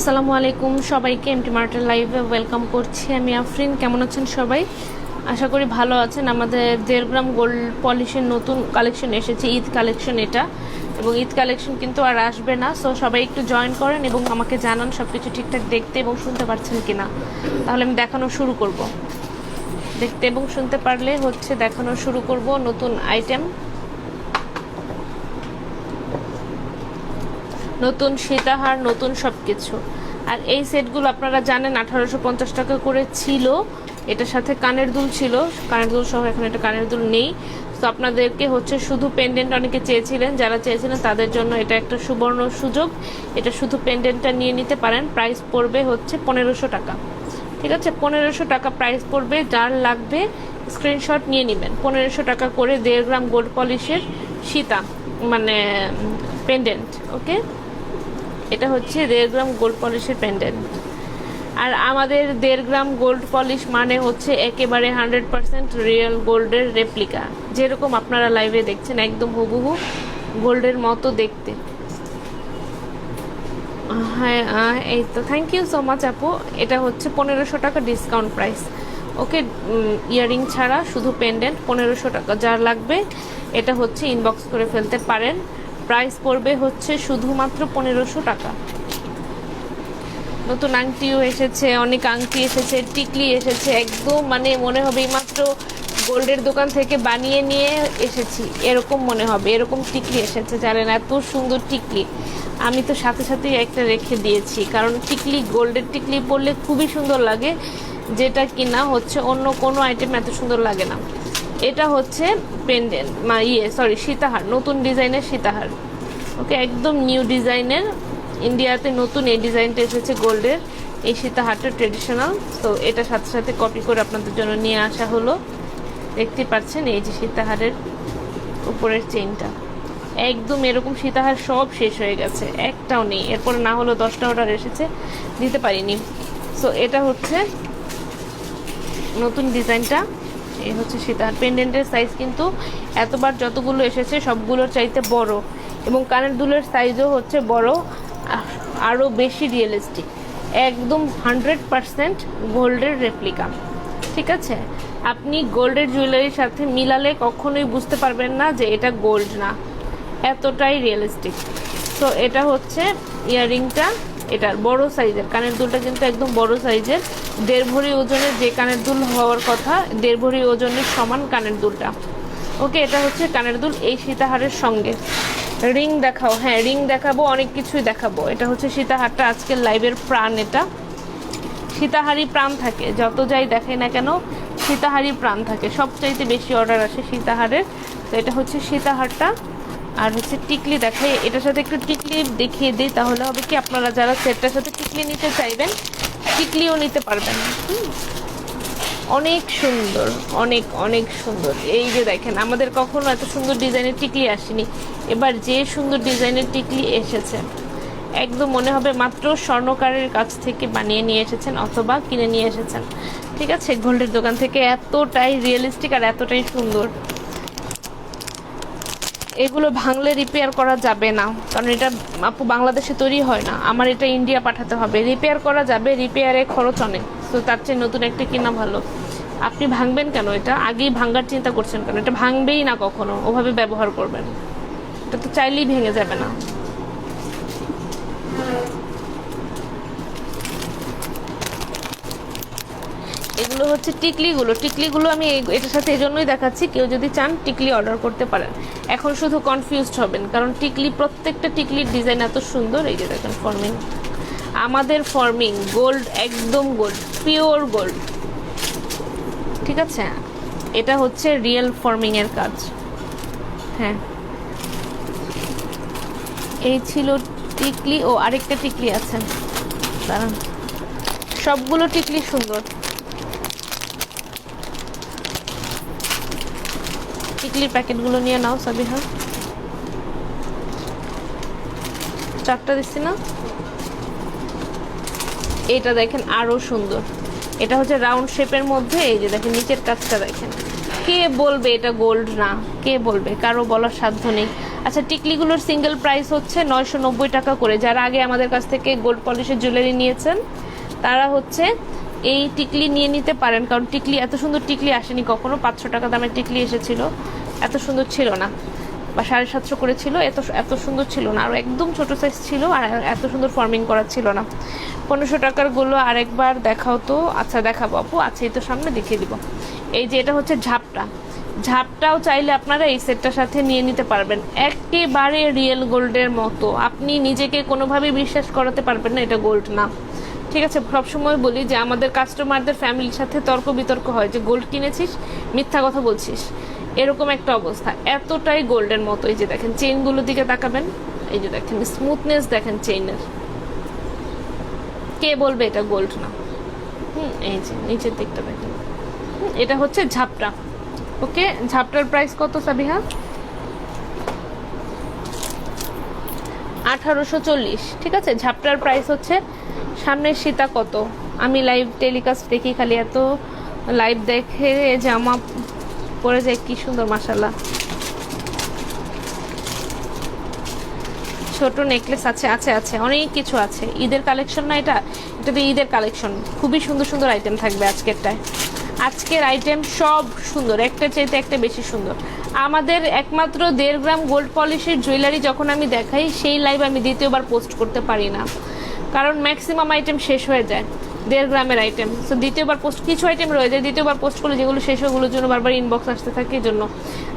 আসসালামু আলাইকুম সবাইকে এমটি মার্টের লাইভে ওয়েলকাম করছি। আমি আফরিন। কেমন আছেন সবাই? আশা করি ভালো আছেন। আমাদের 1.5 গ্রাম গোল্ড পলিশের নতুন কালেকশন এসেছে, ঈদ কালেকশন এটা, এবং ঈদ কালেকশন কিন্তু আর আসবে না। সো সবাই একটু জয়েন করেন এবং আমাকে জানান সব কিছু ঠিকঠাক দেখতে এবং শুনতে পারছেন কিনা, তাহলে আমি দেখানো শুরু করব। দেখতে এবং শুনতে পারলে হচ্ছে দেখানো শুরু করব নতুন আইটেম, নতুন সীতাহার, নতুন সব কিছু। আর এই সেটগুলো আপনারা জানেন 1850 টাকা করে ছিল। এটার সাথে কানের দুল ছিল, কানের দুল সহ। এখন এটা কানের দুল নেই। তো আপনাদেরকে হচ্ছে শুধু পেন্ডেন্ট অনেকে চেয়েছিলেন, যারা চেয়েছিলেন তাদের জন্য এটা একটা সুবর্ণ সুযোগ। এটা শুধু পেন্ডেন্টটা নিয়ে নিতে পারেন। প্রাইস পড়বে হচ্ছে 1500 টাকা। ঠিক আছে, 1500 টাকা প্রাইস পড়বে। যার লাগবে স্ক্রিনশট নিয়ে নেবেন। 1500 টাকা করে 1.5 গ্রাম গোল্ড পলিশের সীতা মানে পেন্ডেন্ট। ওকে, এটা হচ্ছে 1.5 গ্রাম গোল্ড পলিশের পেন্ডেন্ট। আর আমাদের 1.5 গ্রাম গোল্ড পলিশ মানে হচ্ছে একেবারে 100% রিয়েল গোল্ডের রেপ্লিকা, যেরকম আপনারা লাইভে দেখছেন একদম হুবহু গোল্ডের মতো দেখতে। হ্যাঁ, এই তো, থ্যাংক ইউ সো মাচ আপু। এটা হচ্ছে 1500 টাকা ডিসকাউন্ট প্রাইস। ওকে, ইয়ারিং ছাড়া শুধু পেন্ডেন্ট 1500 টাকা। যার লাগবে এটা হচ্ছে ইনবক্স করে ফেলতে পারেন। প্রাইস পড়বে হচ্ছে শুধুমাত্র 1500 টাকা। নতুন আংটিও এসেছে, অনেক আংটি এসেছে, টিকলি এসেছে, একদম মানে মনে হবে এইমাত্র গোল্ডের দোকান থেকে বানিয়ে নিয়ে এসেছি এরকম মনে হবে। এরকম টিকলি এসেছে, জানেন এত সুন্দর টিকলি। আমি তো সাথে সাথেই একটা রেখে দিয়েছি, কারণ টিকলি, গোল্ডের টিকলি পরলে খুবই সুন্দর লাগে, যেটা কিনা হচ্ছে অন্য কোনো আইটেম এত সুন্দর লাগে না। এটা হচ্ছে পেন্ডেন্ট সীতাহার, নতুন ডিজাইনের সীতাহার। ওকে, একদম নিউ ডিজাইনের, ইন্ডিয়াতে নতুন এই ডিজাইনটা এসেছে গোল্ডের। এই সীতাহারটা ট্রেডিশনাল। তো এটা সাথে সাথে কপি করে আপনাদের জন্য নিয়ে আসা হলো। দেখতে পাচ্ছেন এই যে সীতাহারের উপরের চেইনটা, একদম এরকম সীতাহার সব শেষ হয়ে গেছে, একটাও নেই। এরপরে না হলো 10টা অর্ডার এসেছে, দিতে পারিনি। সো এটা হচ্ছে নতুন ডিজাইনটা। এই হচ্ছে সীতাহার। পেন্ডেন্টের সাইজ কিন্তু এতবার যতগুলো এসেছে সবগুলোর চাইতে বড়, এবং কানের দুলের সাইজও হচ্ছে বড়, আরও বেশি রিয়েলিস্টিক, একদম 100% গোল্ডের রেপ্লিকা। ঠিক আছে, আপনি গোল্ডের জুয়েলারির সাথে মিলালে কখনোই বুঝতে পারবেন না যে এটা গোল্ড না, এতটাই রিয়েলিস্টিক। তো এটা হচ্ছে ইয়াররিংটা, এটার বড় সাইজের কানের দুলটা কিন্তু একদম বড় সাইজের, 1.5 ভরি ওজনের যে কানের দুল হওয়ার কথা, 1.5 ভরি ওজনের সমান কানের দুলটা। ওকে, এটা হচ্ছে কানের দুল এই সীতাহারের সঙ্গে। রিং দেখাও? হ্যাঁ, রিং দেখাবো, অনেক কিছুই দেখাবো। এটা হচ্ছে সীতাহারটা, আজকের লাইভের প্রাণ। এটা সীতাহারই প্রাণ থাকে, যত যাই দেখাই না কেন সীতাহারই প্রাণ থাকে। সবচাইতে বেশি অর্ডার আসে সীতাহারের। তো এটা হচ্ছে সীতাহারটা। আর হচ্ছে টিকলি দেখাই, এটার সাথে একটু টিকলি দেখিয়ে দিই, তাহলে হবে কি আপনারা যারা সেটটার সাথে টিকলি নিতে চাইবেন টিকলিও নিতে পারবেন। অনেক সুন্দর, অনেক অনেক সুন্দর। এই যে দেখেন, আমাদের কখনো এত সুন্দর ডিজাইনের টিকলি আসেনি, এবার যে সুন্দর ডিজাইনের টিকলি এসেছে, একদম মনে হবে মাত্র স্বর্ণকারের কাছ থেকে বানিয়ে নিয়ে এসেছেন অথবা কিনে নিয়ে এসেছেন। ঠিক আছে, গোল্ডের দোকান থেকে। এতটাই রিয়েলিস্টিক আর এতটাই সুন্দর। এগুলো ভাঙলে রিপেয়ার করা যাবে না, কারণ এটা আপু বাংলাদেশে তৈরি হয় না, আমার এটা ইন্ডিয়া পাঠাতে হবে। রিপেয়ার করা যাবে, রিপেয়ারে খরচ অনেক। তো তার চেয়ে নতুন একটা কিনা ভালো। আপনি ভাঙবেন কেন? এটা আগেই ভাঙার চিন্তা করছেন কেন? এটা ভাঙবেই না কখনো, ওভাবে ব্যবহার করবেন। এটা তো চাইলেই ভেঙে যাবে না। এগুলো হচ্ছে টিকলিগুলো আমি এটার সাথে এই জন্যই দেখাচ্ছি, কেউ যদি চান টিকলি অর্ডার করতে পারেন। এখন শুধু কনফিউজড হবেন, কারণ টিকলি, প্রত্যেকটা টিকলির ডিজাইন এত সুন্দর। এই যে দেখেন ফর্মিং, আমাদের ফর্মিং গোল্ড, একদম গোল্ড, পিওর গোল্ড। ঠিক আছে, এটা হচ্ছে রিয়েল ফর্মিং এর কাজ। হ্যাঁ, এই ছিল টিকলি। ও আরেকটা টিকলি আছে, দাঁড়ান। সবগুলো টিকলি সুন্দর। টিকলির প্যাকেটগুলো নিয়ে নাও সাবিহা, 4টা দিচ্ছি না? এটা দেখেন আরো সুন্দর। এটা হচ্ছে রাউন্ড শেপের মধ্যে। এই যে দেখেন নিচের কাজটা দেখেন। কে বলবে এটা গোল্ড না? কে বলবে? কারো বলার সাধ্য নেই। আচ্ছা, টিকলিগুলোর সিঙ্গেল প্রাইস হচ্ছে 990 টাকা করে। যারা আগে আমাদের কাছ থেকে গোল্ড পলিশের জুয়েলারি নিয়েছেন তারা হচ্ছে এই টিকলি নিয়ে নিতে পারেন, কারণ টিকলি এত সুন্দর টিকলি আসেনি কখনো। 500 টাকা দামের টিকলি এসেছিল, এত সুন্দর ছিল না, বা 750 করে ছিল, এত সুন্দর ছিল না, আর একদম ছোট সাইজ ছিল, আর এত সুন্দর ফর্মিং করা ছিল না। 1500 টাকার গুলো আরেকবার দেখাও তো। আচ্ছা দেখাবো আপু, আচ্ছা এই তো সামনে দেখিয়ে দিব। এই যে এটা হচ্ছে ঝাপটা, ঝাপটাও চাইলে আপনারা এই সেটটার সাথে নিয়ে নিতে পারবেন, একেবারে রিয়েল গোল্ডের মতো। আপনি নিজেকে কোনোভাবেই বিশ্বাস করাতে পারবেন না এটা গোল্ড না, ঠিক আছে? সবসময় বলি যে আমাদের কাস্টমারদের ফ্যামিলির সাথে তর্ক বিতর্ক হয় যে গোল্ড কিনেছিস, মিথ্যা কথা বলছিস, এরকম একটা অবস্থা। এতটাই গোল্ডের মতো। এই যে দেখেন চেইনগুলোর দিকে তাকাবেন, এই যে দেখেন স্মুথনেস দেখেন চেইনের, কে বলবে এটা গোল্ড না? এই যে নিচের দিকটা দেখেন, এটা হচ্ছে ঝাপটা। ওকে, ঝাপটার প্রাইস কত সাবিহা? 1840, ঠিক আছে? ঝাপটার প্রাইস হচ্ছে। সামনের সীতা কত? আমি লাইভ টেলিকাস্ট দেখি, খালি এত লাইভ দেখে জামা পরে যায়, কি সুন্দর মাশাআল্লাহ। ছোট নেকলেস আছে, আছে অনেক কিছু আছে। ঈদের কালেকশন না এটা? এটা তো ঈদের কালেকশন, খুবই সুন্দর সুন্দর আইটেম থাকবে আজকেরটায়। আজকের আইটেম সব সুন্দর, একটা চাইতে একটা বেশি সুন্দর। আমাদের একমাত্র 1.5 গ্রাম গোল্ড পলিশের জুয়েলারি যখন আমি দেখাই, সেই লাইভ আমি দ্বিতীয়বার পোস্ট করতে পারি না, কারণ ম্যাক্সিমাম আইটেম শেষ হয়ে যায় 1.5 গ্রামের আইটেম। সো দ্বিতীয়বার পোস্ট, কিছু আইটেম রয়ে যায় দ্বিতীয়বার পোস্ট করলে, যেগুলো শেষ হয় ওগুলোর জন্য বারবার ইনবক্স আসতে থাকে, এই জন্য।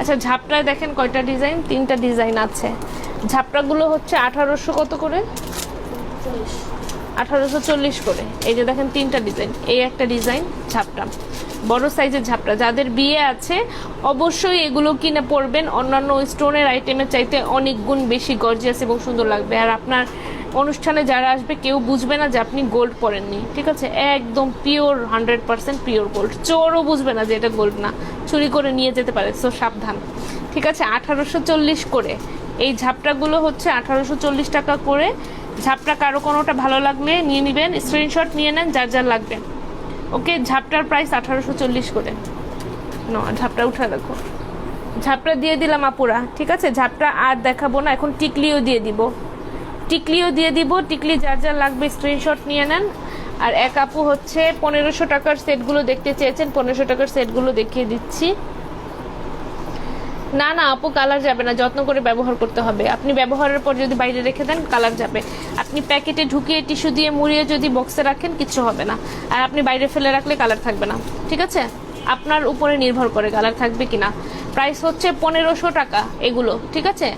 আচ্ছা, ঝাপটায় দেখেন কয়টা ডিজাইন? 3টা ডিজাইন আছে। ঝাপটাগুলো হচ্ছে 1800 কত করে? 1840 করে। এই যে দেখেন 3টা ডিজাইন, এই একটা ডিজাইন ঝাপটা, বড় সাইজের ঝাপটা। যাদের বিয়ে আছে অবশ্যই এগুলো কিনে পরবেন, অন্যান্য স্টোনের আইটেমের চাইতে অনেক গুণ বেশি গর্জিয়াস এবং সুন্দর লাগবে। আর আপনার অনুষ্ঠানে যারা আসবে কেউ বুঝবে না যে আপনি গোল্ড পরেননি, ঠিক আছে? একদম পিওর 100% পিওর গোল্ড। চোরও বুঝবে না যে এটা গোল্ড না, চুরি করে নিয়ে যেতে পারে, সো সাবধান, ঠিক আছে? 1840 করে এই ঝাপটাগুলো হচ্ছে 1840 টাকা করে। ঝাপটা কারো কোনোটা ভালো লাগলে নিয়ে নেবেন, স্ক্রিনশট নিয়ে নেন যার যার লাগবে। ওকে, ঝাপটার প্রাইস 1840 করে। না, ঝাপটা উঠে রাখো, ঝাপটা দিয়ে দিলাম আপুরা, ঠিক আছে? ঝাপটা আর দেখাবো না এখন, টিকলিও দিয়ে দিব, টিকলি যার যার লাগবে স্ক্রিনশট নিয়ে নেন। আর এক আপু হচ্ছে 1500 টাকার সেটগুলো দেখতে চেয়েছেন, 1500 টাকার সেটগুলো দেখিয়ে দিচ্ছি। না আপু, কালার যাবে না, যত্ন করে ব্যবহার করতে হবে। আপনি ব্যবহারের পর যদি বাইরে রেখে দেন কালার যাবে। আপনি প্যাকেটে ঢুকিয়ে টিস্যু দিয়ে মুড়িয়ে যদি বক্সে রাখেন কিচ্ছু হবে না, আর আপনি বাইরে ফেলে রাখলে কালার থাকবে না, ঠিক আছে? আপনার উপরে নির্ভর করে কালার থাকবে কিনা। প্রাইস হচ্ছে 1500 টাকা এগুলো, ঠিক আছে?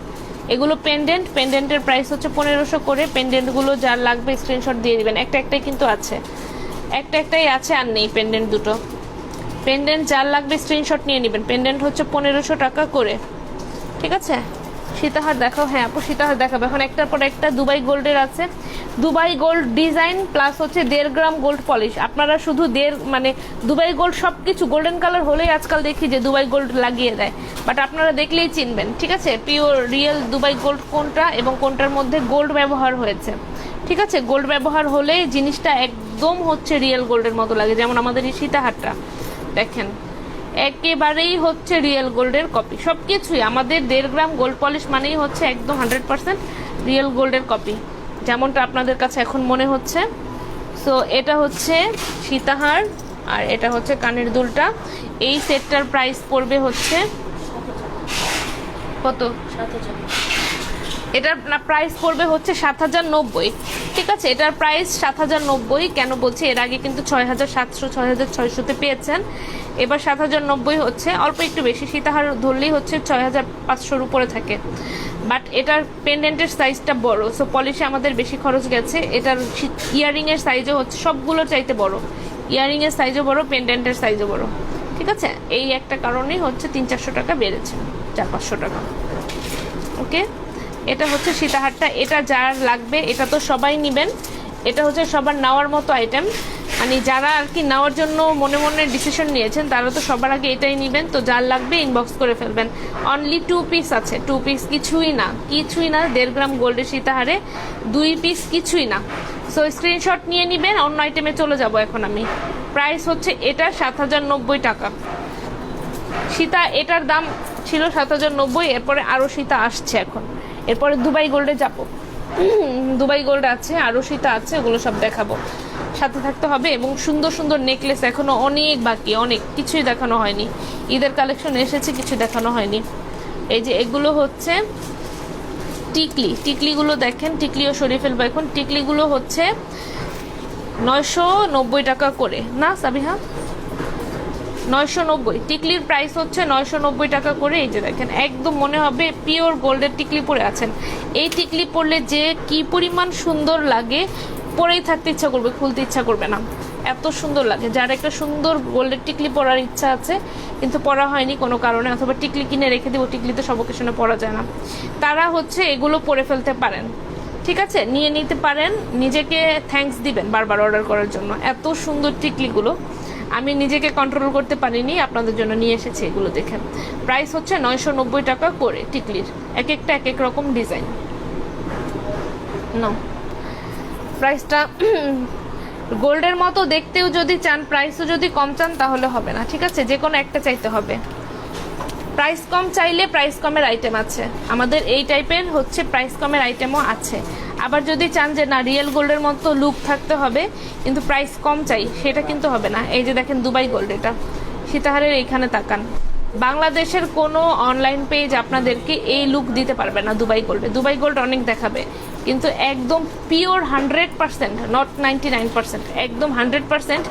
এগুলো পেন্ডেন্টের প্রাইস হচ্ছে 1500 করে। পেন্ডেন্টগুলো যার লাগবে স্ক্রিনশট দিয়ে দিবেন। একটাই কিন্তু আছে, একটাই আছে, আর নেই পেন্ডেন্ট দুটো। পেন্ডেন্ট যার লাগবে স্ক্রিনশট নিয়ে নেবেন। পেন্ডেন্ট হচ্ছে 1500 টাকা করে, ঠিক আছে? সীতাহার দেখাও। হ্যাঁ আপু, সীতাহার দেখাবো এখন একটার পর একটা। দুবাই গোল্ডের আছে, দুবাই গোল্ড ডিজাইন প্লাস হচ্ছে 1.5 গ্রাম গোল্ড পলিশ। আপনারা শুধু মানে দুবাই গোল্ড সব কিছু গোল্ডেন কালার হলেই আজকাল দেখি যে দুবাই গোল্ড লাগিয়ে দেয়, বাট আপনারা দেখলেই চিনবেন, ঠিক আছে? পিওর রিয়েল দুবাই গোল্ড কোনটা এবং কোনটার মধ্যে গোল্ড ব্যবহার হয়েছে, ঠিক আছে? গোল্ড ব্যবহার হলে জিনিসটা একদম হচ্ছে রিয়েল গোল্ডের মতো লাগে। যেমন আমাদের এই সীতাহারটা দেখেন, একেবারেই হচ্ছে রিয়েল গোল্ডের কপি। সবকিছুই আমাদের 1.5 গ্রাম গোল্ড পলিশ মানেই হচ্ছে একদম 100% রিয়েল গোল্ডের কপি, যেমনটা আপনাদের কাছে এখন মনে হচ্ছে। সো এটা হচ্ছে সীতাহার, আর এটা হচ্ছে কানের দুলটা। এই সেটটার প্রাইস পড়বে হচ্ছে কত? 7000। এটার প্রাইস পড়বে হচ্ছে 7090, ঠিক আছে? এটার প্রাইস 7090। কেন বলছি, এর আগে কিন্তু 6700 6600-তে পেয়েছেন, এবার 7090 হচ্ছে। অল্প একটু বেশি, সীতাহার ধরলেই হচ্ছে 6500-র উপরে থাকে, বাট এটার পেন্ডেন্টের সাইজটা বড়, সো পলিশে আমাদের বেশি খরচ গেছে। এটার ইয়ারিংয়ের সাইজও হচ্ছে সবগুলোর চাইতে বড়, ইয়ারিংয়ের সাইজও বড়, পেন্ডেন্টের সাইজও বড়, ঠিক আছে? এই একটা কারণেই হচ্ছে 300-400 টাকা বেড়েছে, 400-500 টাকা। ওকে, এটা হচ্ছে সীতাহারটা। এটা যার লাগবে এটা তো সবাই নেবেন, এটা হচ্ছে সবার নেওয়ার মতো আইটেম। মানে যারা আর কি নেওয়ার জন্য মনে মনে ডিসিশন নিয়েছেন তারা তো সবার আগে এটাই নেবেন। তো যার লাগবে ইনবক্স করে ফেলবেন। অনলি 2 পিস আছে, 2 পিস, কিছুই না 1.5 গ্রাম গোল্ডের সীতাহারে 2 পিস, কিছুই না। সো স্ক্রিনশট নিয়ে নেবেন। অন্য আইটেমে চলে যাব এখন আমি। প্রাইস হচ্ছে এটা 7090 টাকা। সীতা এটার দাম ছিল 7090, এরপরে আরও সীতা আসছে এখন। এরপরে দুবাই গোল্ডে যাবো, দুবাই গোল্ড আছে, আরও সীতা আছে, ওগুলো সব দেখাবো, সাথে থাকতে হবে। এবং সুন্দর সুন্দর নেকলেস এখনও অনেক বাকি, অনেক কিছুই দেখানো হয়নি। ঈদের কালেকশন এসেছে, কিছু দেখানো হয়নি। এই যে এগুলো হচ্ছে টিকলি, টিকলিগুলো দেখেন, টিকলিও সরিয়ে ফেলবো এখন। টিকলিগুলো হচ্ছে 990 টাকা করে, না সাবিহা? 990, টিকলির প্রাইস হচ্ছে 990 টাকা করে। এই যে দেখেন, একদম মনে হবে পিওর গোল্ডের টিকলি পরে আছেন। এই টিকলি পরলে যে কি পরিমাণ সুন্দর লাগে, পরেই থাকতে ইচ্ছা করবে, খুলতে ইচ্ছা করবে না, এত সুন্দর লাগে। যার একটা সুন্দর গোল্ডের টিকলি পরার ইচ্ছা আছে কিন্তু পরা হয়নি কোনো কারণে, অথবা টিকলি কিনে রেখে দিব, টিকলি তো সব অকেশনে পরা যায় না, তারা হচ্ছে এগুলো পরে ফেলতে পারেন। ঠিক আছে, নিয়ে নিতে পারেন, নিজেকে থ্যাঙ্কস দিবেন বারবার অর্ডার করার জন্য। এত সুন্দর টিকলিগুলো, আমি নিজেকে কন্ট্রোল করতে পারিনি, আপনাদের জন্য নিয়ে এসেছি এগুলো। দেখেন প্রাইস হচ্ছে 990 টাকা করে টিকলির, এক একটা এক এক রকম ডিজাইন। না, প্রাইসটা গোল্ডের মতো দেখতেও যদি চান, প্রাইসও যদি কম চান তাহলে হবে না। ঠিক আছে, যে কোনো একটা চাইতে হবে। প্রাইস কম চাইলে প্রাইস কমের আইটেম আছে আমাদের, এই টাইপের হচ্ছে প্রাইস কমের আইটেমও আছে। আবার যদি চান যে না রিয়েল গোল্ডের মতো লুক থাকতে হবে কিন্তু প্রাইস কম চাই, সেটা কিন্তু হবে না। এই যে দেখেন দুবাই গোল্ড, এটা সীতাহারের এইখানে তাকান, বাংলাদেশের কোনো অনলাইন পেজ আপনাদেরকে এই লুক দিতে পারবে না দুবাই গোল্ডে। দুবাই গোল্ড অনেক দেখাবে কিন্তু একদম পিওর 100%, নট 99%, একদম 100%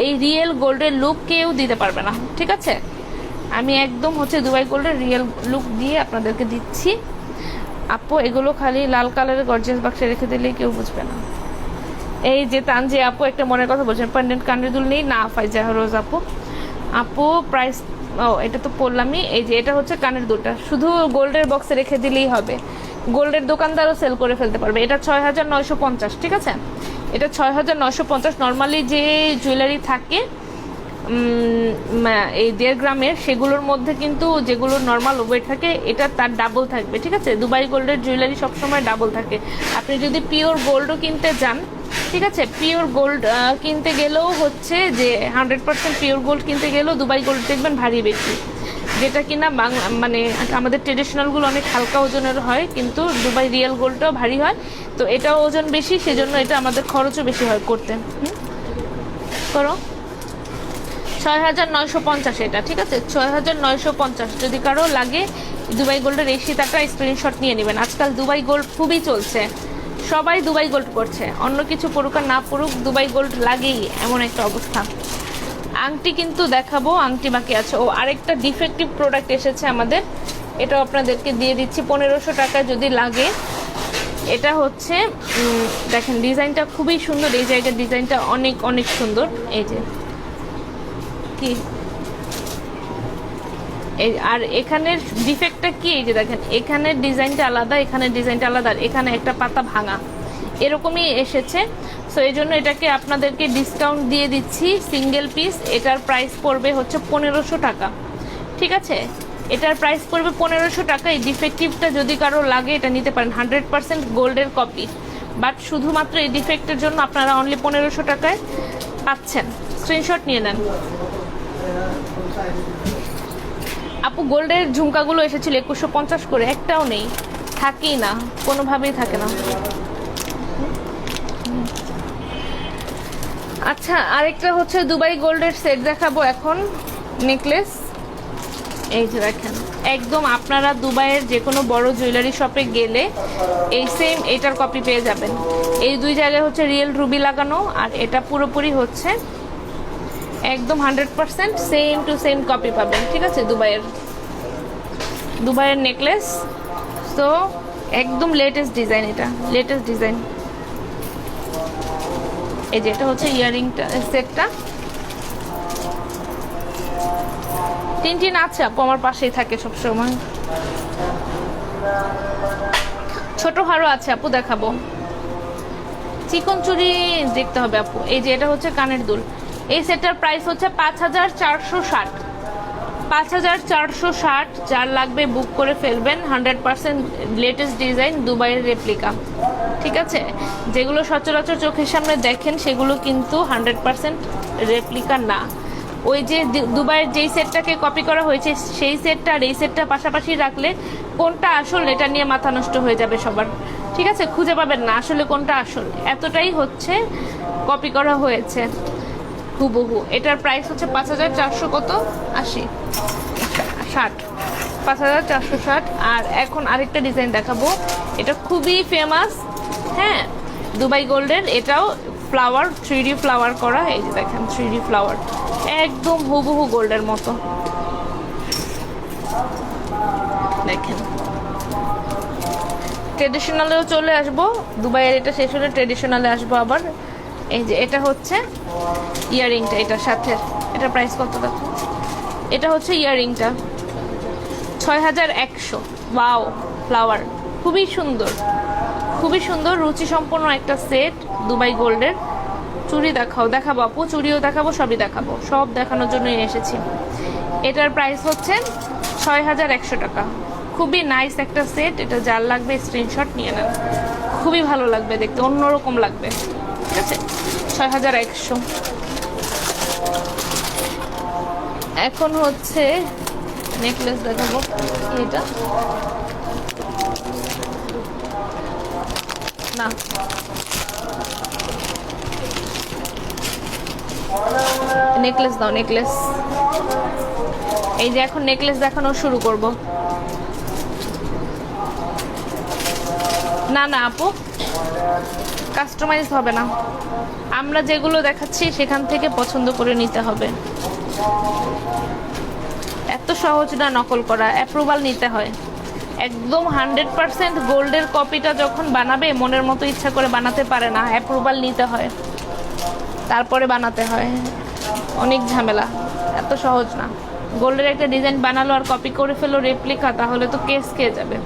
এই রিয়েল গোল্ডের লুক কেউ দিতে পারবে না। ঠিক আছে, আমি একদম হচ্ছে দুবাই গোল্ডের রিয়েল লুক দিয়ে আপনাদেরকে দিচ্ছি। আপু এগুলো খালি লাল কালারের গর্জিয়াস বাক্সে রেখে দিলেই কেউ বুঝবে না। এই যে তানজি আপু একটা মনের কথা বলছেন, পেন্ডেন্ট কানের দুল নেই না? ফাইজা রোজ আপু, আপু প্রাইস, ও এটা তো পড়লামই। এই যে এটা হচ্ছে কানের দুলটা, শুধু গোল্ডের বক্সে রেখে দিলেই হবে, গোল্ডের দোকানদারও সেল করে ফেলতে পারবে। এটা 6950। ঠিক আছে, এটা 6950। নর্মালি যে জুয়েলারি থাকে এই 1.5 গ্রামের, সেগুলোর মধ্যে কিন্তু যেগুলো নর্মাল ওয়েট থাকে এটা তার ডাবল থাকবে। ঠিক আছে, দুবাই গোল্ডের জুয়েলারি সবসময় ডাবল থাকে। আপনি যদি পিওর গোল্ডও কিনতে যান, ঠিক আছে, পিওর গোল্ড কিনতে গেলেও হচ্ছে যে 100% পিওর গোল্ড কিনতে গেলেও দুবাই গোল্ড দেখবেন ভারী বেশি, যেটা কিনা মানে আমাদের ট্রেডিশনালগুলো অনেক হালকা ওজনের হয়, কিন্তু দুবাই রিয়েল গোল্ডটাও ভারী হয়। তো এটাও ওজন বেশি, সেজন্য এটা আমাদের খরচও বেশি হয় করতে। করো 6950 এটা। ঠিক আছে, 6950। যদি কারো লাগে দুবাই গোল্ডের এই সীতাটা স্ক্রিনশট নিয়ে নেবেন। আজকাল দুবাই গোল্ড খুবই চলছে, সবাই দুবাই গোল্ড করছে, অন্য কিছু পড়ুক আর না পড়ুক দুবাই গোল্ড লাগেই, এমন একটা অবস্থা। আংটি কিন্তু দেখাবো, আংটি বাকি আছে। ও আরেকটা ডিফেক্টিভ প্রোডাক্ট এসেছে আমাদের, এটাও আপনাদেরকে দিয়ে দিচ্ছি 1500 টাকা যদি লাগে। এটা হচ্ছে দেখেন ডিজাইনটা খুবই সুন্দর, এই জায়গার ডিজাইনটা অনেক অনেক সুন্দর। এই যে কি, আর এখানের ডিফেক্টটা কি, এই যে দেখেন এখানের ডিজাইনটা আলাদা, এখানের ডিজাইনটা আলাদা, এখানে একটা পাতা ভাঙা, এরকমই এসেছে। সো এই জন্য এটাকে আপনাদেরকে ডিসকাউন্ট দিয়ে দিচ্ছি সিঙ্গেল পিস। এটার প্রাইস পড়বে হচ্ছে 1500 টাকা। ঠিক আছে, এটার প্রাইস পড়বে 1500 টাকা। এই ডিফেক্টিভটা যদি কারো লাগে এটা নিতে পারেন, 100% গোল্ডের কপি, বাট শুধুমাত্র এই ডিফেক্টের জন্য আপনারা অনলি 1500 টাকায় পাচ্ছেন। স্ক্রিনশট নিয়ে নেন। আপু গোল্ডের ঝুমকাগুলো এসেছিল 2150 করে, একটাও নেই, থাকেই না, কোনোভাবেই থাকে না। আচ্ছা, আরেকটা হচ্ছে দুবাই গোল্ডের সেট দেখাবো এখন, নেকলেস। এই যে দেখেন, একদম আপনারা দুবাইয়ের যে কোনো বড় জুয়েলারি শপে গেলে এই সেম এটার কপি পেয়ে যাবেন। এই দুই জায়গায় হচ্ছে রিয়েল রুবি লাগানো, আর এটা পুরোপুরি হচ্ছে একদম 100% সেম টু সেম কপি পাবেন। ঠিক আছে, দুবাইয়ের নেকলেস। তো একদম লেটেস্ট ডিজাইন, এটা লেটেস্ট ডিজাইন। এই যে এটা হচ্ছে ইয়ারিংটা, সেটটা টিনটিন আছে আপু, আমার পাশেই থাকে সবসময়। ছোট হারও আছে আপু, দেখাবো। চিকন চুড়ি দেখতে হবে আপু। এই যে এটা হচ্ছে কানের দুল, এই সেটটার প্রাইস হচ্ছে 5460। 5460। যার লাগবে বুক করে ফেলবেন। 100% লেটেস্ট ডিজাইন, দুবাইয়ের রেপ্লিকা। ঠিক আছে, যেগুলো সচরাচর চোখের সামনে দেখেন সেগুলো কিন্তু 100% রেপ্লিকা না। ওই যে দুবাইয়ের যেই সেটটাকে কপি করা হয়েছে সেই সেটটা আর এই সেটটা পাশাপাশি রাখলে কোনটা আসল এটা নিয়ে মাথা নষ্ট হয়ে যাবে সবার, ঠিক আছে? খুঁজে পাবেন না আসলে কোনটা আসল, এতটাই হচ্ছে কপি করা হয়েছে হুবহু। এটার প্রাইস হচ্ছে 5460 কত 80 60 5460। আর এখন আরেকটা ডিজাইন দেখাবো, এটা খুবই ফেমাস, হ্যাঁ, দুবাই গোল্ডের। এটাও ফ্লাওয়ার 3D ফ্লাওয়ার করা, এই যে দেখেন 3D ফ্লাওয়ার একদম হুবহু গোল্ডের মতো, দেখেন। ট্রেডিশনালেও চলে আসবো, দুবাইয়ের এটা শেষ হলে ট্রেডিশনালে আসবো আবার। এই যে এটা হচ্ছে ইয়াররিংটা, এটার সাথে এটার প্রাইস কত দেখো, এটা হচ্ছে ইয়াররিংটা 6100। ওয়াও, ফ্লাওয়ার খুবই সুন্দর, খুবই সুন্দর রুচি সম্পন্ন একটা সেট দুবাই গোল্ডের। চুড়ি দেখাবো আপু, চুড়িও দেখাবো, সবই দেখাবো, সব দেখানোর জন্যই এসেছি। এটার প্রাইস হচ্ছে 6100 টাকা। খুবই নাইস একটা সেট, এটা যার লাগবে স্ক্রিনশট নিয়ে নেন, খুবই ভালো লাগবে দেখতে, অন্যরকম লাগবে, ঠিক আছে? 6100। এখন হচ্ছে নেকলেস দেখাবো, এটা না নেকলেস দাও, নেকলেস। এই যে এখন নেকলেস দেখানো শুরু করব। না না আপু, কাস্টমাইজ হবে না, আমরা যেগুলো দেখাচ্ছি সেখান থেকে পছন্দ করে নিতে হবে। এত সহজ না নকল করা, অ্যাপ্রুভাল নিতে হয় একদম। 100% গোল্ডের কপিটা যখন বানাবে মনের মতো ইচ্ছা করে বানাতে পারে না, অ্যাপ্রুভাল নিতে হয়, তারপরে বানাতে হয়, অনেক ঝামেলা, এত সহজ না। গোল্ডের একটা ডিজাইন বানালো আর কপি করে ফেলো রেপ্লিকা, তাহলে তো কেস খেয়ে যাবে।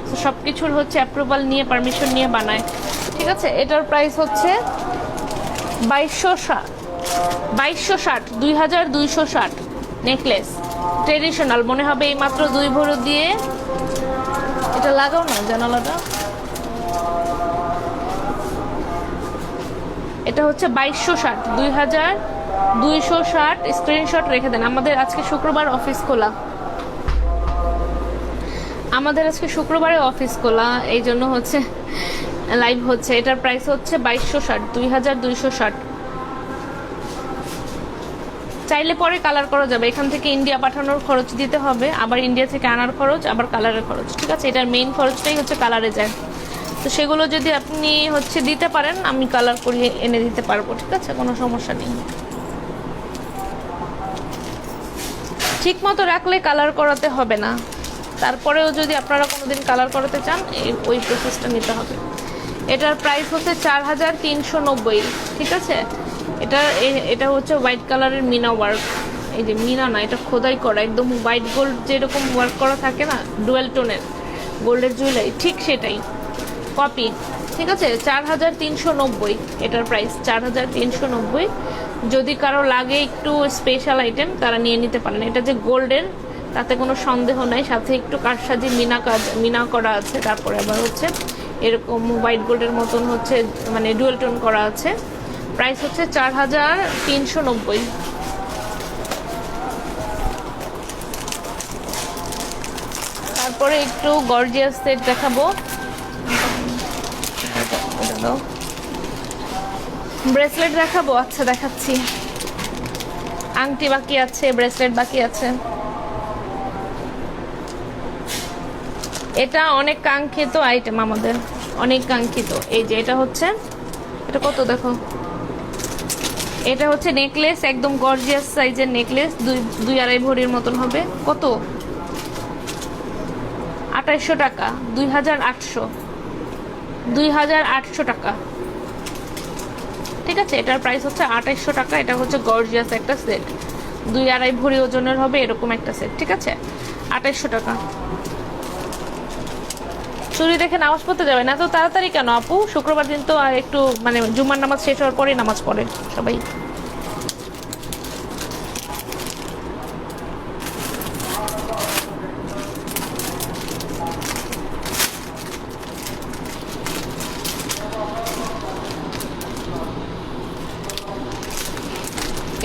তো সব কিছুর হচ্ছে অ্যাপ্রুভাল নিয়ে, পারমিশন নিয়ে বানায়, ঠিক আছে? এটার প্রাইস হচ্ছে 2260, 2260 নেকলেস, ট্রেডিশনাল মনে হবে এই মাত্র 2 ভরি দিয়ে। এটা লাগাও না জানালাটা, এটা হচ্ছে 2260, 2260। স্ক্রিনশট রেখে দেন। আমাদের আজকে শুক্রবার অফিস খোলা, আমাদের আজকে শুক্রবারে অফিস খোলা, এই জন্য হচ্ছে লাইভ হচ্ছে। এটার প্রাইস হচ্ছে 2260, 2260। চাইলে পরে কালার করা যাবে, এখান থেকে ইন্ডিয়া পাঠানোর খরচ দিতে হবে, আবার ইন্ডিয়া থেকে আনার খরচ, আবার কালারের খরচ, ঠিক আছে? এটার মেইন খরচটাই হচ্ছে কালারে যায়, তো সেগুলো যদি আপনি হচ্ছে দিতে পারেন আমি কালার করিয়ে এনে দিতে পারবো, ঠিক আছে? কোনো সমস্যা নেই। ঠিক মতো রাখলে কালার করাতে হবে না, তারপরেও যদি আপনারা কোনোদিন কালার করাতে চান ওই প্রসেসটা নিতে হবে। এটার প্রাইস হচ্ছে 4390, ঠিক আছে? এটা হচ্ছে হোয়াইট কালারের মিনা ওয়ার্ক, এই যে মিনা না, এটা খোদাই করা, একদম হোয়াইট গোল্ড যেরকম ওয়ার্ক করা থাকে না ডুয়েল টোনের গোল্ডের জুয়েলারি, ঠিক সেটাই কপি, ঠিক আছে? 4390 এটার প্রাইস, 4390। যদি কারো লাগে একটু স্পেশাল আইটেম তারা নিয়ে নিতে পারেন। এটা যে গোল্ডের তাতে কোনো সন্দেহ নাই, সাথে একটু কারসাজি মিনা করা আছে, তারপরে আবার হচ্ছে এরকম হোয়াইট গোল্ডের মতন হচ্ছে মানে ডুয়েল টোন করা আছে। প্রাইস হচ্ছে 4390। তারপরে একটু গর্জিয়াস সেট দেখাবো, ব্রেসলেট দেখাবো, আচ্ছা দেখাচ্ছি। আংটি বাকি আছে, ব্রেসলেট বাকি আছে। এটা অনেক কাঙ্ক্ষিত আইটেম আমাদের, অনেক কাঙ্ক্ষিত। এই যে এটা হচ্ছে, এটা কত দেখো, এটা হচ্ছে নেকলেস, একদম গর্জিয়াস সাইজের নেকলেস, 2-2.5 ভরির মতন হবে। কত? 2800 টাকা, 2800 টাকা, ঠিক আছে? এটার প্রাইস হচ্ছে 2800 টাকা। এটা হচ্ছে গর্জিয়াস একটা সেট, 2.5 ভরি ওজনের হবে এরকম একটা সেট, ঠিক আছে? 2800 টাকা। চুরি দেখে নামাজ পড়তে যাবেন এত তাড়াতাড়ি কেন আপু? শুক্রবার দিন তো একটু মানে জুম্মার নামাজ শেষ হওয়ার পরেই নামাজ পড়ে সবাই।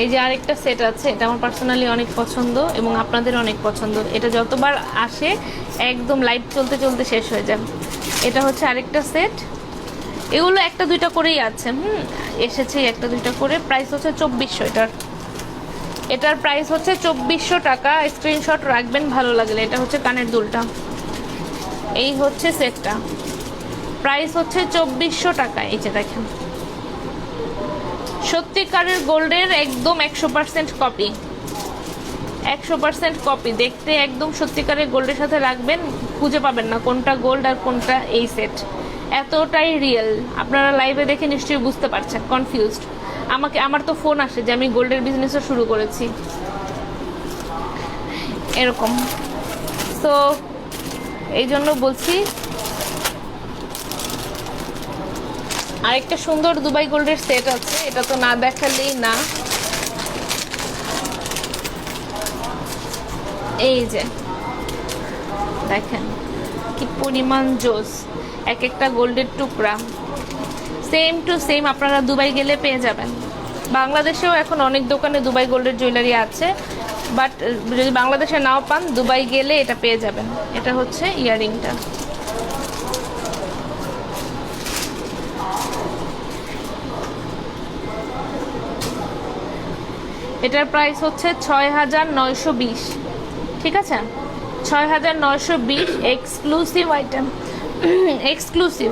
এই যে আরেকটা সেট আছে, এটা আমার পার্সোনালি অনেক পছন্দ এবং আপনাদের অনেক পছন্দ। এটা যতবার আসে একদম লাইট চলতে চলতে শেষ হয়ে যায়। এটা হচ্ছে আরেকটা সেট, এগুলো একটা দুইটা করেই আছে, এসেছে একটা দুইটা করে। প্রাইস হচ্ছে 2400। এটার প্রাইস হচ্ছে 2400 টাকা। স্ক্রিনশট রাখবেন ভালো লাগলে। এটা হচ্ছে কানের দুলটা, এই হচ্ছে সেটটা, প্রাইস হচ্ছে 2400 টাকা। এই যে দেখেন, সত্যিকারের গোল্ডের একদম 100% কপি, 100% কপি। দেখতে একদম সত্যিকারের গোল্ডের সাথে রাখবেন, খুঁজে পাবেন না কোনটা গোল্ড আর কোনটা এই সেট, এতটাই রিয়েল। আপনারা লাইভে দেখে নিশ্চয়ই বুঝতে পারছেন, কনফিউজড। আমার তো ফোন আসে যে আমি গোল্ডের বিজনেসও শুরু করেছি, এরকম। তো এই জন্য বলছি। আরেকটা সুন্দর দুবাই গোল্ডের সেট আছে, এটা তো না দেখালেই না। এই যে দেখেন কি পরিমাণ জোস, এক একটা গোল্ডের টুকরা সেম টু সেম আপনারা দুবাই গেলে পেয়ে যাবেন। বাংলাদেশেও এখন অনেক দোকানে দুবাই গোল্ডের জুয়েলারি আছে, বাট যদি বাংলাদেশে নাও পান দুবাই গেলে এটা পেয়ে যাবেন। এটা হচ্ছে ইয়াররিংটা, এটার প্রাইস হচ্ছে 6920। ঠিক আছে, 6920 এক্সক্লুসিভ আইটেম, এক্সক্লুসিভ।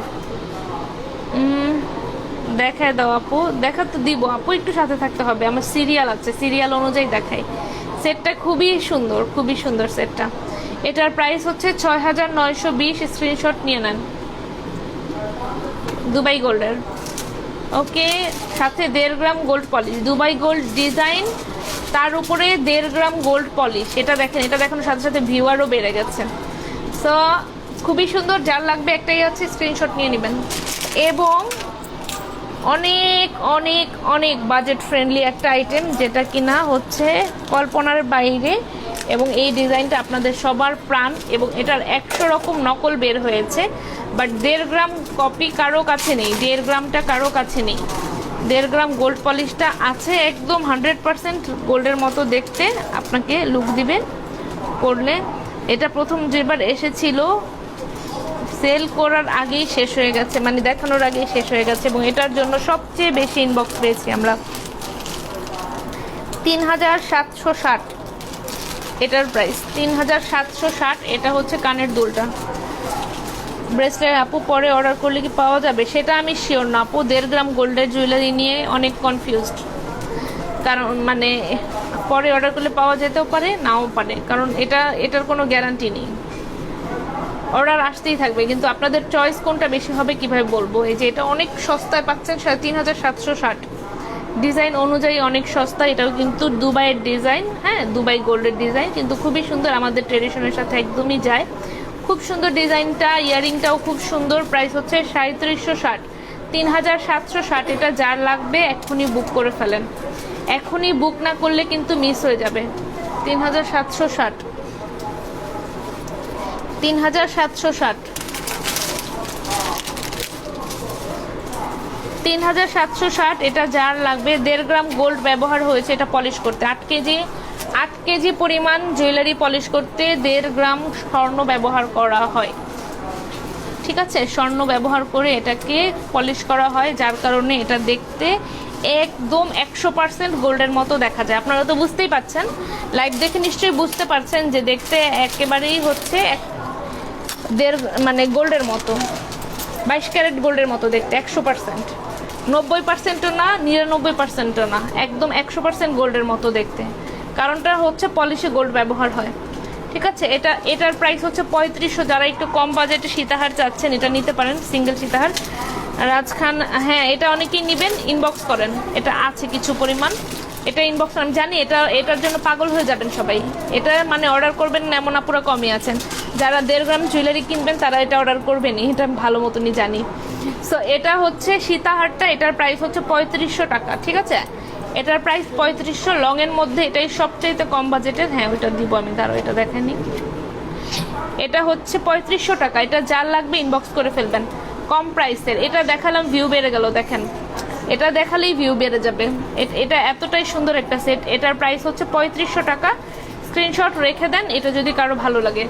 দেখায় দাও আপু, দেখা তো দিব আপু, একটু সাথে থাকতে হবে, আমার সিরিয়াল আছে, সিরিয়াল অনুযায়ী দেখাই। সেটটা খুবই সুন্দর, খুবই সুন্দর সেটটা। এটার প্রাইস হচ্ছে 6920। স্ক্রিনশট নিয়ে নেন, দুবাই গোল্ডের। ওকে, সাথে 1.5 গ্রাম gold polish, Dubai gold design, তার উপরে 1.5 গ্রাম গোল্ড পলিশ। এটা দেখেন, এটা দেখানোর সাথে সাথে ভিউয়ারও বেড়ে গেছে। সো খুবই সুন্দর, যার লাগবে একটাই আছে, স্ক্রিনশট নিয়ে নেবেন। এবং অনেক অনেক অনেক বাজেট ফ্রেন্ডলি একটা আইটেম, যেটা কিনা হচ্ছে কল্পনার বাইরে, এবং এই ডিজাইনটা আপনাদের সবার প্রাণ। এবং এটার 100 রকম নকল বের হয়েছে, বাট 1.5 গ্রাম কপি কারো কাছে নেই, 1.5 গ্রামটা কারো কাছে নেই। 1.5 গ্রাম গোল্ড পলিশটা আছে, একদম 100% গোল্ডের মতো দেখতে আপনাকে লুক দিবে পরলে। এটা প্রথম যেবার এসেছিল সেল করার আগেই শেষ হয়ে গেছে, মানে দেখানোর আগেই শেষ হয়ে গেছে, এবং এটার জন্য সবচেয়ে বেশি ইনবক্স পেয়েছি আমরা। 3760 এটার প্রাইস, 3760। এটা হচ্ছে কানের দুলটা। ব্রেসলেট আপু পরে অর্ডার করলে কি পাওয়া যাবে সেটা আমি শিওর না আপু। 1.5 গ্রাম গোল্ডের জুয়েলারি নিয়ে অনেক কনফিউজড, কারণ মানে পরে অর্ডার করলে পাওয়া যেতেও পারে, নাও পারে, কারণ এটার কোনো গ্যারান্টি নেই। অর্ডার আসতেই থাকবে, কিন্তু আপনাদের চয়েস কোনটা বেশি হবে কিভাবে বলবো। এই যে এটা অনেক সস্তায় পাচ্ছেন, 3760। ডিজাইন অনুযায়ী অনেক সস্তা। এটাও কিন্তু দুবাইয়ের ডিজাইন, হ্যাঁ দুবাই গোল্ডের ডিজাইন, কিন্তু খুবই সুন্দর, আমাদের ট্রেডিশনের সাথে একদমই যায়। খুব সুন্দর ডিজাইনটা, ইয়ারিংটাও খুব সুন্দর। প্রাইস হচ্ছে 3760, 3760। এটা যার লাগবে এখনই বুক করে ফেলেন, এখনই বুক না করলে কিন্তু মিস হয়ে যাবে। 3760, 3760, 3760। এটা যার লাগবে। 1.5 গ্রাম গোল্ড ব্যবহার হয়েছে এটা পলিশ করতে। 8 কেজি পরিমাণ জুয়েলারি পলিশ করতে 1.5 গ্রাম স্বর্ণ ব্যবহার করা হয়। ঠিক আছে, স্বর্ণ ব্যবহার করে এটাকে পলিশ করা হয়, যার কারণে এটা দেখতে একদম 100% গোল্ডের মতো দেখা যায়। আপনারা তো বুঝতেই পারছেন, লাইভ দেখে নিশ্চয়ই বুঝতে পারছেন যে দেখতে একেবারেই হচ্ছে মানে গোল্ডের মতো, 22 ক্যারেট গোল্ডের মতো দেখতে। 100%, 90%ও না, 99%ও না, একদম 100% গোল্ডের মতো দেখতে। কারণটা হচ্ছে পলিশে গোল্ড ব্যবহার হয়। ঠিক আছে, এটার প্রাইস হচ্ছে 3500। যারা একটু কম বাজেটে সীতাহার চাচ্ছেন এটা নিতে পারেন, সিঙ্গেল সীতাহার। রাজখান, হ্যাঁ এটা অনেকেই নেবেন, ইনবক্স করেন, এটা আছে কিছু পরিমাণ। এটা ইনবক্স, আমি জানি এটার জন্য পাগল হয়ে যাবেন সবাই। এটা মানে অর্ডার করবেন না এমন আপুরা কমই আছেন। যারা 1.5 গ্রাম জুয়েলারি কিনবেন তারা এটা অর্ডার করবেনই, এটা ভালো মতনই জানি। সো এটা হচ্ছে সীতাহারটা, এটার প্রাইস হচ্ছে 3500 টাকা। ঠিক আছে, এটার প্রাইস 3500। লংয়ের মধ্যে এটাই সবচেয়ে কম বাজেটের। হ্যাঁ ওইটা দিব আমি, দাঁড়াও এটা দেখানি। এটা হচ্ছে 3500 টাকা। এটা যার লাগবে ইনবক্স করে ফেলবেন, কম প্রাইসের। এটা দেখালাম, ভিউ বেড়ে গেল, দেখেন এটা দেখালেই ভিউ বেড়ে যাবে। এটা এতটাই সুন্দর একটা সেট। এটার প্রাইস হচ্ছে 3500 টাকা। স্ক্রিনশট রেখে দেন এটা যদি কারো ভালো লাগে।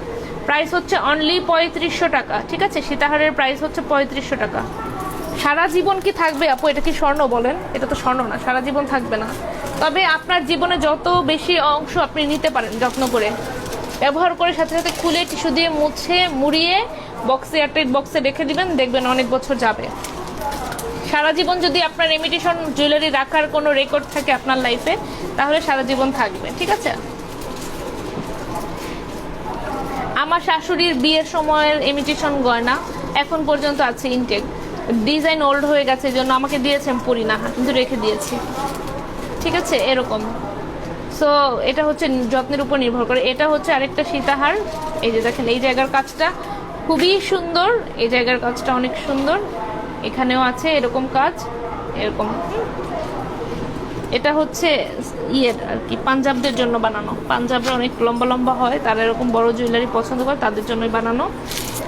প্রাইস হচ্ছে অনলি 3500 টাকা, ঠিক আছে? সীতাহারের প্রাইস হচ্ছে 3500 টাকা। সারা জীবন কি থাকবে আপু? এটা কি স্বর্ণ বলেন? এটা তো স্বর্ণ না, সারা জীবন থাকবে না। তবে আপনার জীবনে যত বেশি অংশ আপনি নিতে পারেন যত্ন করে, ব্যবহার করে সাথে সাথে খুলে টিস্যু দিয়ে মুছে মুড়িয়ে বক্সে, এয়ারটাইট বক্সে রেখে দিবেন, দেখবেন অনেক বছর যাবে। সারা জীবন যদি আপনার ইমিটেশন জুয়েলারি রাখার কোনো রেকর্ড থাকে আপনার লাইফে, তাহলে সারা জীবন থাকবে, ঠিক আছে? আমার শাশুড়ির বিয়ের সময়ের ইমিটেশন গয়না এখন পর্যন্ত আছে ইনটেক। ডিজাইন ওল্ড হয়ে গেছে জন্য আমাকে দিয়েছে, আমি পরি না কিন্তু রেখে দিয়েছি, ঠিক আছে? এরকম। সো এটা হচ্ছে যত্নের উপর নির্ভর করে। এটা হচ্ছে আরেকটা সীতাহার। এই যে দেখেন, এই জায়গার কাজটা খুবই সুন্দর, এই জায়গার কাজটা অনেক সুন্দর। এখানেও আছে এরকম কাজ, এরকম। এটা হচ্ছে ইয়ের আর কি, পাঞ্জাবদের জন্য বানানো। পাঞ্জাবরা অনেক লম্বা লম্বা হয়, তারা এরকম বড় জুয়েলারি পছন্দ করে, তাদের জন্যই বানানো।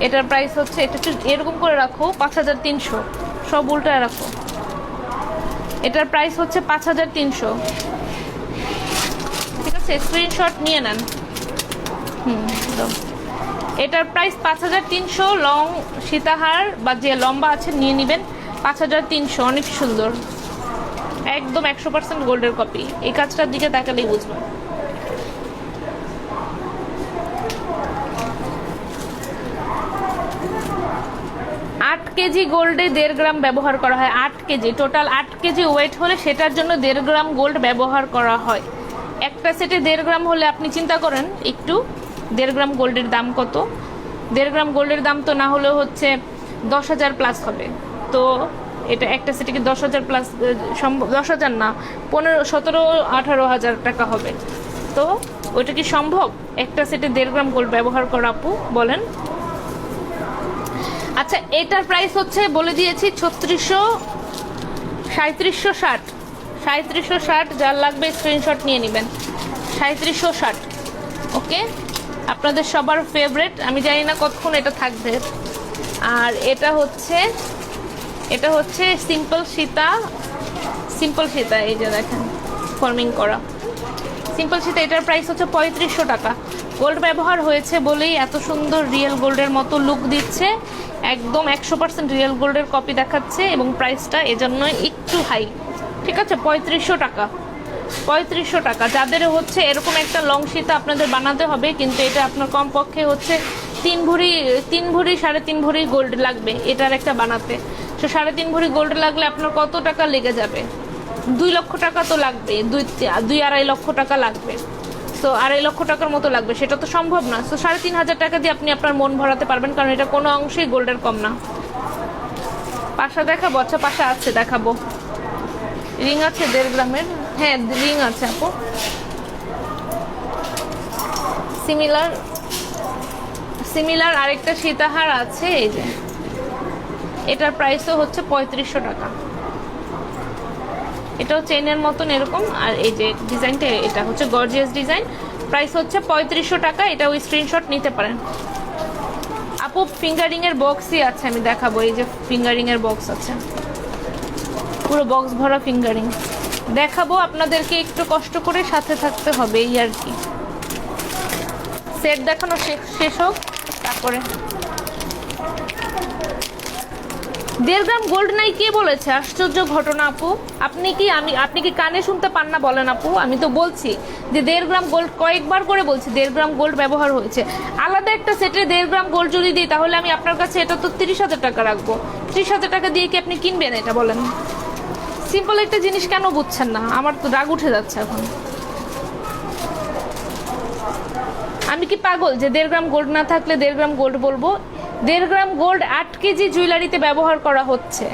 এটার প্রাইস হচ্ছে, এটা একটু এরকম করে রাখো, 5300। সব উল্টায় রাখো। এটার প্রাইস হচ্ছে 5300, ঠিক আছে? স্ক্রিনশট নিয়ে নেন। এটার প্রাইস 5300। লং সীতাহার বা যে লম্বা আছে নিয়ে নেবেন, 5300। অনেক সুন্দর, একদম 100% গোল্ডের কপি। এই কাজটার দিকে তাকালেই বুঝবেন। 8 কেজি গোল্ডে 1.5 গ্রাম ব্যবহার করা হয়। 8 কেজি, টোটাল 8 কেজি ওয়েট হলে সেটার জন্য 1.5 গ্রাম গোল্ড ব্যবহার করা হয়। একটা সেটে 1.5 গ্রাম হলে আপনি চিন্তা করেন একটু, 1.5 গ্রাম গোল্ডের দাম কত? 1.5 গ্রাম গোল্ডের দাম তো না হলেও হচ্ছে 10,000 প্লাস হবে। তো এটা একটা সেটে কি 10,000 প্লাস সম্ভব? 10,000 না, 15, 17, 18,000 টাকা হবে। তো ওইটা কি সম্ভব একটা সেটে 1.5 গ্রাম গোল্ড ব্যবহার করা আপু, বলেন? আচ্ছা, এটার প্রাইস হচ্ছে বলে দিয়েছি 3760। 3760, যার লাগবে স্ক্রিনশট নিয়ে নেবেন। 3760, ওকে? আপনাদের সবার ফেভারিট। আমি জানি না কতক্ষণ এটা থাকবে। আর এটা হচ্ছে সিম্পল সীতা। সিম্পল সীতা, এই যে দেখেন ফর্মিং করা সিম্পল সীতা। এটার প্রাইস হচ্ছে 3500 টাকা। গোল্ড ব্যবহার হয়েছে বলেই এত সুন্দর রিয়েল গোল্ডের মতো লুক দিচ্ছে, একদম 100% রিয়েল গোল্ডের কপি দেখাচ্ছে, এবং প্রাইসটা এজন্য একটু হাই, ঠিক আছে? 3500 টাকা। 3500 টাকা। যাদের হচ্ছে এরকম একটা লং সীতা আপনাদের বানাতে হবে, কিন্তু এটা আপনার কমপক্ষে হচ্ছে 3 ভরি 3.5 ভরি গোল্ড লাগবে এটার একটা বানাতে। তো 3.5 ভরি গোল্ড লাগলে আপনার কত টাকা লেগে যাবে? 2 লক্ষ টাকা তো লাগবে, 2-2.5 লক্ষ টাকা লাগবে। তো 2.5 লক্ষ টাকার মতো লাগবে, সেটা তো সম্ভব না। তো 3,500 টাকা দিয়ে আপনি আপনার মন ভরাতে পারবেন, কারণ এটা কোনো অংশেই গোল্ডের কম না। পাশা দেখাবো? আচ্ছা, পাশা আছে, দেখাবো। রিং আছে 1.5 গ্রামের, হ্যাঁ রিং আছে আপু। সিমিলার আরেকটা সীতাহার আছে, এই যে। এটার প্রাইসও হচ্ছে 3500 টাকা। এটাও চেইনের মতন এরকম, আর এই যে ডিজাইনটা, এটা হচ্ছে গর্জিয়াস ডিজাইন। প্রাইস হচ্ছে 3500 টাকা। এটা ওই স্ক্রিনশট নিতে পারেন আপু। ফিঙ্গারিং এর বক্সই আছে, আমি দেখাবো। এই যে ফিঙ্গারিং এর বক্স আছে, পুরো বক্স ভরা ফিঙ্গারিং দেখাবো আপনাদেরকে। একটু কষ্ট করে সাথে থাকতে হবে, এই আর কি। সেট দেখানো শেষ হোক, তারপরে। 1.5 গ্রাম গোল্ড নাই কে বলেছে? আশ্চর্য ঘটনা আপু। আপনি কি কানে শুনতে পান না? বলেন আপু। আমি তো বলছি যে 1.5 গ্রাম গোল্ড, কয়েকবার করে বলছি 1.5 গ্রাম গোল্ড ব্যবহার হয়েছে। আলাদা একটা সেটে 1.5 গ্রাম গোল্ড যদি দিই, তাহলে আমি আপনার কাছে এটা তো 30,000 টাকা রাখবো। 30,000 টাকা দিয়ে কি আপনি কিনবেন এটা, বলেন? সিম্পল একটা জিনিস কেন বুঝছেন না? আমার তো রাগ উঠে যাচ্ছে এখন। আমি কি পাগল যে 1.5 গ্রাম গোল্ড না থাকলে 1.5 গ্রাম গোল্ড বলবো? 1.5 গ্রাম গোল্ড 8 কেজি জুয়েলারিতে ব্যবহার করা হচ্ছে।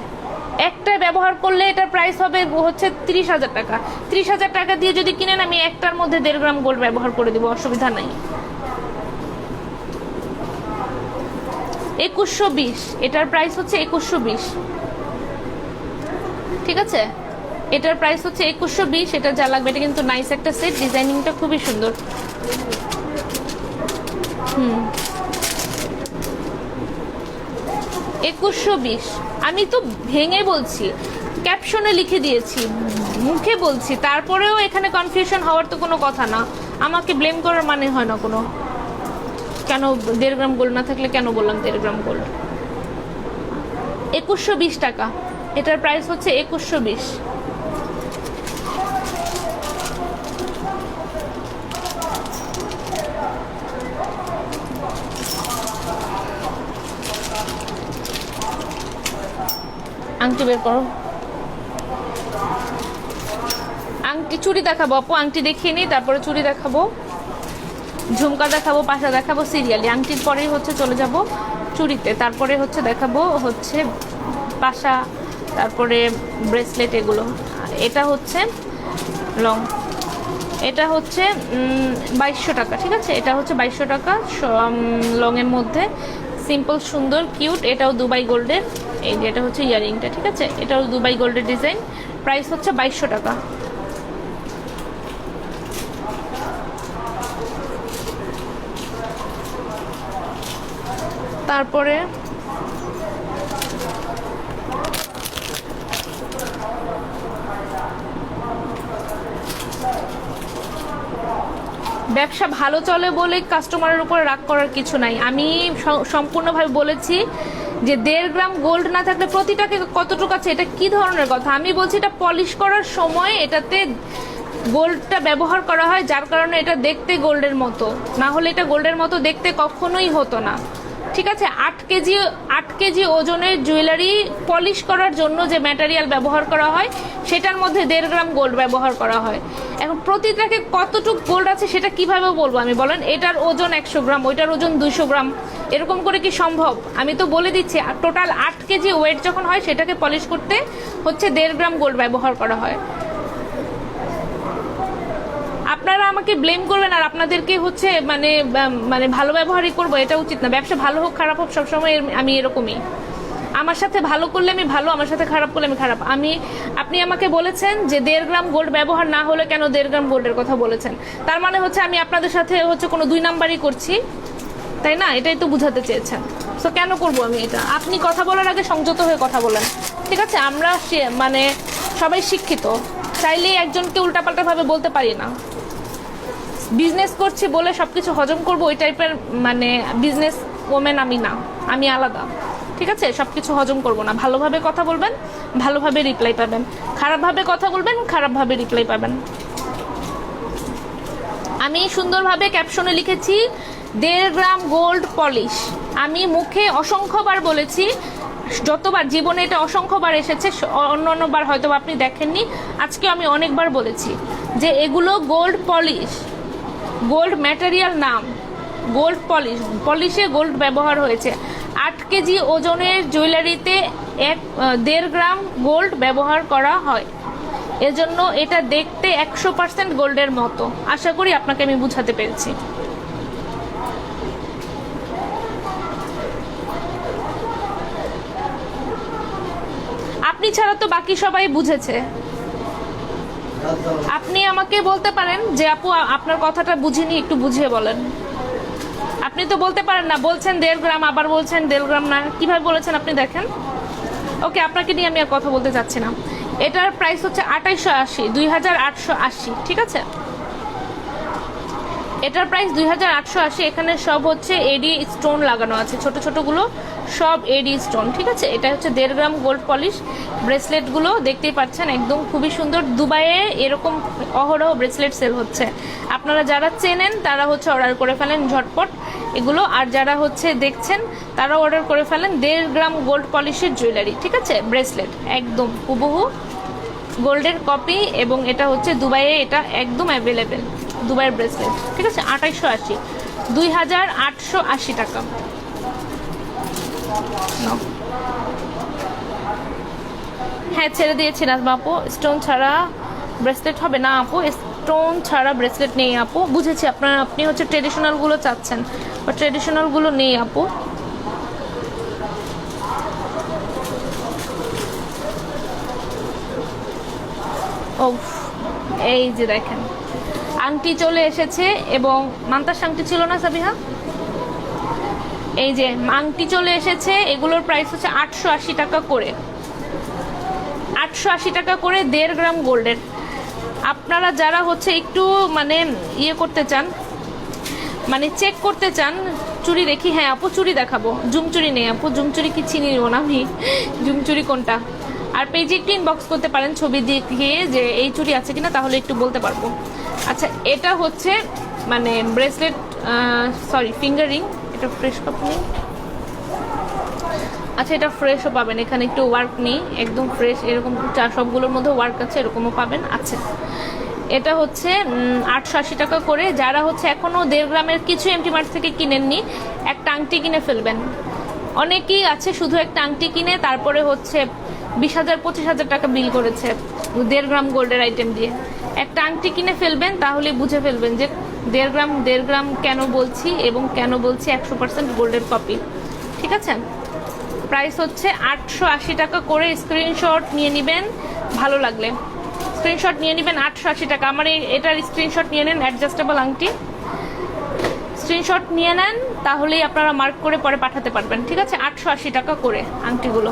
একটা ব্যবহার করলে এটার প্রাইস হবে হচ্ছে 30,000 টাকা। 30,000 টাকা দিয়ে যদি কিনেন, আমি একটার মধ্যে 1.5 গ্রাম গোল্ড ব্যবহার করে দিব, অসুবিধা নাই। 2120, এটার প্রাইস হচ্ছে 2120, ঠিক আছে? এটার প্রাইস হচ্ছে 2120। এটা যা লাগবে। এটা কিন্তু নাইস একটা সেট, ডিজাইনিংটা খুবই সুন্দর। 2120। আমি তো ভেঙে বলছি, ক্যাপশনে লিখে দিয়েছি, মুখে বলছি, তারপরেও এখানে কনফিউশন হওয়ার তো কোনো কথা না। আমাকে ব্লেম করার মানে হয় না কোনো। কেন 1.5 গ্রাম গোল্ড না থাকলে কেন বললাম 1.5 গ্রাম গোল্ড? 2120 টাকা, এটার প্রাইস হচ্ছে 2120। আংটি বের করো। আংটি, চুড়ি দেখাবো আপু, আংটি দেখিয়ে নিই, তারপরে চুড়ি দেখাবো, ঝুমকা দেখাবো, পাশা দেখাবো সিরিয়ালি। আংটির পরেই হচ্ছে চলে যাব চুড়িতে, তারপরে হচ্ছে দেখাবো হচ্ছে পাশা, তারপরে ব্রেসলেট এগুলো। এটা হচ্ছে লং, এটা হচ্ছে 2200 টাকা, ঠিক আছে? এটা হচ্ছে 2200 টাকা লংয়ের মধ্যে, সিম্পল সুন্দর কিউট। এটাও দুবাই গোল্ডের, এই যে এটা হচ্ছে ইয়ারিংটা, ঠিক আছে? এটাও দুবাই গোল্ডের ডিজাইন, প্রাইস হচ্ছে 2200 টাকা। তারপরে ব্যবসা ভালো চলে বলে কাস্টমারের উপরে রাগ করার কিছু নাই। আমি সম্পূর্ণভাবে বলেছি যে 1.5 গ্রাম গোল্ড না থাকলে প্রতিটাকে কতটুকু আছে, এটা কি ধরনের কথা? আমি বলছি এটা পলিশ করার সময় এটাতে গোল্ডটা ব্যবহার করা হয়, যার কারণে এটা দেখতে গোল্ডের মতো, না হলে এটা গোল্ডের মতো দেখতে কখনোই হতো না, ঠিক আছে? 8 কেজি ওজনের জুয়েলারি পলিশ করার জন্য যে ম্যাটেরিয়াল ব্যবহার করা হয় সেটার মধ্যে 1.5 গ্রাম গোল্ড ব্যবহার করা হয়। এখন প্রতিটাকে কতটুকু গোল্ড আছে সেটা কিভাবে বলবো আমি, বলেন? এটার ওজন 100 গ্রাম, ওইটার ওজন 200 গ্রাম, এরকম করে কি সম্ভব? আমি তো বলে দিচ্ছি, টোটাল 8 কেজি ওয়েট যখন হয় সেটাকে পলিশ করতে হচ্ছে 1.5 গ্রাম গোল্ড ব্যবহার করা হয়। আপনারা আমাকে ব্লেম করবেন আর আপনাদেরকে হচ্ছে মানে মানে ভালো ব্যবহারই করবো, এটা উচিত না। ব্যবসা ভালো হোক খারাপ হোক সবসময় আমি এরকমই। আমার সাথে ভালো করলে আমি ভালো, আমার সাথে খারাপ করলে আমি খারাপ। আপনি আমাকে বলেছেন যে 1.5 গ্রাম গোল্ড ব্যবহার না হলে কেন 1.5 গ্রাম গোল্ডের কথা বলেছেন, তার মানে হচ্ছে আমি আপনাদের সাথে হচ্ছে কোনো 2 নাম্বারই করছি, তাই না? এটাই তো বুঝাতে চেয়েছেন। তো কেন করবো আমি এটা? আপনি কথা বলার আগে সংযত হয়ে কথা বলেন, ঠিক আছে? আমরা মানে সবাই শিক্ষিত, চাইলে একজনকে উল্টাপাল্টা ভাবে বলতে পারি না। বিজনেস করছি বলে সবকিছু হজম করবো ওই টাইপের মানে বিজনেস ওমেন আমি না, আমি আলাদা, ঠিক আছে? সবকিছু হজম করবো না। ভালোভাবে কথা বলবেন, ভালোভাবে রিপ্লাই পাবেন, খারাপভাবে কথা বলবেন, খারাপভাবে রিপ্লাই পাবেন। আমি সুন্দরভাবে ক্যাপশনে লিখেছি 1.5 গ্রাম গোল্ড পলিশ। আমি মুখে অসংখ্যবার বলেছি, যতবার জীবনে এটা অসংখ্যবার এসেছে, অন্যান্যবার হয়তো আপনি দেখেননি, আজকে আমি অনেকবার বলেছি যে এগুলো গোল্ড পলিশ, গোল্ড ম্যাটেরিয়াল নাম গোল্ড পলিশ, পলিশে গোল্ড ব্যবহার হয়েছে। 8 কেজি ওজনের জুয়েলারিতে 1.5 গ্রাম গোল্ড ব্যবহার করা হয়, এজন্য এটা দেখতে 100% গোল্ডের মতো। আশা করি আপনাকে আমি বুঝাতে পেরেছি। আপনি ছাড়া তো বাকি সবাই বুঝেছে। আপনি আমাকে বলতে পারেন যে আপু আপনার কথাটা বুঝিনি, একটু বুঝিয়ে বলেন। আপনি তো বলতে পারেন না, বলছেন 1.5 গ্রাম, আবার বলছেন 1.5 গ্রাম না, কিভাবে বলেছেন আপনি দেখেন। ওকে, আপনাকে নিয়ে আমি আর কথা বলতে চাচ্ছি না। এটার প্রাইস হচ্ছে 2880, 2880, ঠিক আছে? এটার প্রাইস 2880। এখানে সব হচ্ছে এডি স্টোন লাগানো আছে, ছোট ছোটগুলো সব এডি স্টোন, ঠিক আছে? এটা হচ্ছে 1.5 গ্রাম গোল্ড পলিশ। ব্রেসলেটগুলো দেখতেই পাচ্ছেন একদম খুবই সুন্দর। দুবাইয়ে এরকম অহরহ ব্রেসলেট সেল হচ্ছে, আপনারা যারা চেনেন তারা হচ্ছে অর্ডার করে ফেলেন ঝটপট এগুলো, আর যারা হচ্ছে দেখছেন তারাও অর্ডার করে ফেলেন। 1.5 গ্রাম গোল্ড পলিশের জুয়েলারি, ঠিক আছে? ব্রেসলেট একদম হুবহু গোল্ডের কপি, এবং এটা হচ্ছে দুবাইয়ে এটা একদম অ্যাভেলেবেল, দুবাইয়ের ব্রেসলেট, ঠিক আছে? 2880, 2880 টাকা। হ্যাঁ, ছেড়ে দিয়েছি নাজমা আপু। স্টোন ছাড়া ব্রেসলেট হবে না আপু, স্টোন ছাড়া ব্রেসলেট নেই আপু। বুঝেছি, আপনি হচ্ছে ট্রেডিশনালগুলো চাচ্ছেন, বা ট্রেডিশনালগুলো নেই আপু। ও এই যে দেখেন আংটি চলে এসেছে, এবং মান্তাস আংটি ছিল না সাবিহা? এই যে আংটি চলে এসেছে, এগুলোর প্রাইস হচ্ছে 880 টাকা করে। 880 টাকা করে 1.5 গ্রাম গোল্ডের। আপনারা যারা হচ্ছে একটু মানে ইয়ে করতে চান, মানে চেক করতে চান চুড়ি দেখি, হ্যাঁ আপু চুড়ি দেখাবো, জুম চুড়ি নেই আপু, জুম চুড়ি কি চিনি নিব না আমি, জুম চুড়ি কোনটা। আর পেজে একটু ইনবক্স করতে পারেন ছবি দেখিয়ে যে এই চুড়ি আছে কিনা, তাহলে একটু বলতে পারবো। আচ্ছা এটা হচ্ছে মানে ব্রেসলেট, সরি ফিঙ্গার রিং, এটা ফ্রেশ কাপ নেই। আচ্ছা এটা ফ্রেশও পাবেন, এখানে একটু ওয়ার্ক নেই, একদম ফ্রেশ, এরকম সবগুলোর মধ্যে ওয়ার্ক আছে, এরকমও পাবেন। আচ্ছা এটা হচ্ছে 880 টাকা করে। যারা হচ্ছে এখনও 1.5 গ্রামের কিছু এমটি মার্ট থেকে কিনেননি, একটা আংটি কিনে ফেলবেন। অনেকেই আছে শুধু একটা আংটি কিনে তারপরে হচ্ছে 20,000 25,000 টাকা বিল করেছে 1.5 গ্রাম গোল্ডের আইটেম দিয়ে। একটা আংটি কিনে ফেলবেন, তাহলে বুঝে ফেলবেন যে 1.5 গ্রাম কেন বলছি, এবং কেন বলছি 100% গোল্ডের কপি। ঠিক আছে, প্রাইস হচ্ছে 880 টাকা করে। স্ক্রিনশট নিয়ে নেবেন, ভালো লাগলে স্ক্রিনশট নিয়ে নেবেন। 880 টাকা। আমার এটার স্ক্রিনশট নিয়ে নেন, অ্যাডজাস্টেবল আংটি স্ক্রিনশট নিয়ে নেন, তাহলেই আপনারা মার্ক করে পরে পাঠাতে পারবেন। ঠিক আছে, 880 টাকা করে আংটিগুলো।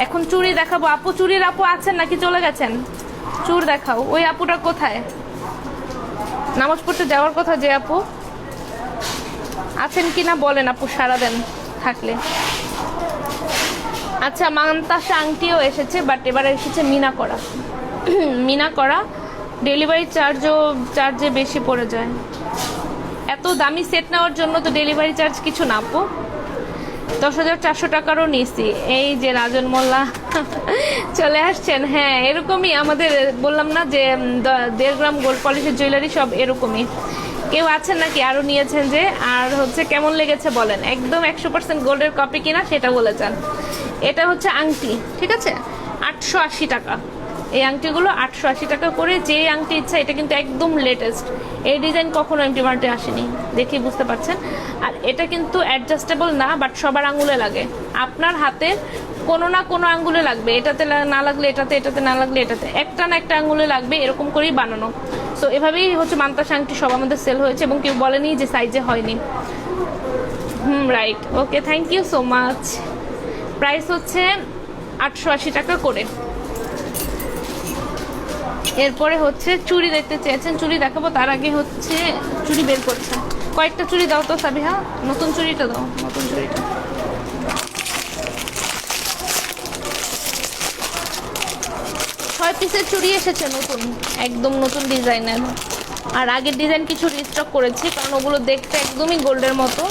এখন চুড়ি দেখাবো। আপু চুড়ির আপু আছেন নাকি চলে গেছেন? চুড় দেখাও। ওই আপুটা কোথায়? নামাজ পড়তে যাওয়ার কথা যে আপু, আছেন কিনা বলেন আপু, সারা দেন থাকলে। আচ্ছা মান্তাসা আংটিও এসেছে, বাট এবারে এসেছে মিনা করা। মিনা করা ডেলিভারি চার্জে বেশি পড়ে যায়। এত দামি সেট নেওয়ার জন্য তো ডেলিভারি চার্জ কিছু না আপু। 10,400 টাকারও নিয়েছি। এই যে রাজন মোল্লা চলে আসছেন। হ্যাঁ এরকমই আমাদের, বললাম না যে 1.5 গ্রাম গোল্ড পলিশের জুয়েলারি সব এরকমই। কেউ আছেন নাকি আরও নিয়েছেন যে? আর হচ্ছে কেমন লেগেছে বলেন, একদম 100% গোল্ডের কপি কিনা সেটা বলে যান। এটা হচ্ছে আংটি, ঠিক আছে, 880 টাকা। এই আংটিগুলো 880 টাকা করে। যে আংটি ইচ্ছা, এটা কিন্তু একদম লেটেস্ট, এই ডিজাইন কখনো এমটি মার্টে আসেনি, দেখে বুঝতে পারছেন। আর এটা কিন্তু অ্যাডজাস্টেবল না, বাট সবার আঙুলে লাগে। আপনার হাতে কোনো না কোনো আঙ্গুলে লাগবে, এটাতে না লাগলে এটাতে, এটাতে না লাগলে এটাতে, একটা না একটা আঙ্গুলে লাগবে, এরকম করেই বানানো। সো এভাবেই হচ্ছে মান্তাসা আংটি সব আমাদের সেল হয়েছে, এবং কেউ বলেনি যে সাইজে হয়নি। Right, okay, thank you so much. Price হচ্ছে 880 টাকা করে। এরপরে হচ্ছে চুড়ি দেখতে চেয়েছেন, চুড়ি দেখাবো। তার আগে হচ্ছে চুড়ি বের করছে। কয়েকটা চুড়ি দাও তো সাবিহা, নতুন চুড়িটা দাও, নতুন চুড়িটা। ছয় পিসের চুড়ি এসেছে নতুন, একদম নতুন ডিজাইনের। আর আগের ডিজাইন কিছু রিস্টক করেছি, কারণ ওগুলো দেখতে একদমই গোল্ডের মতো।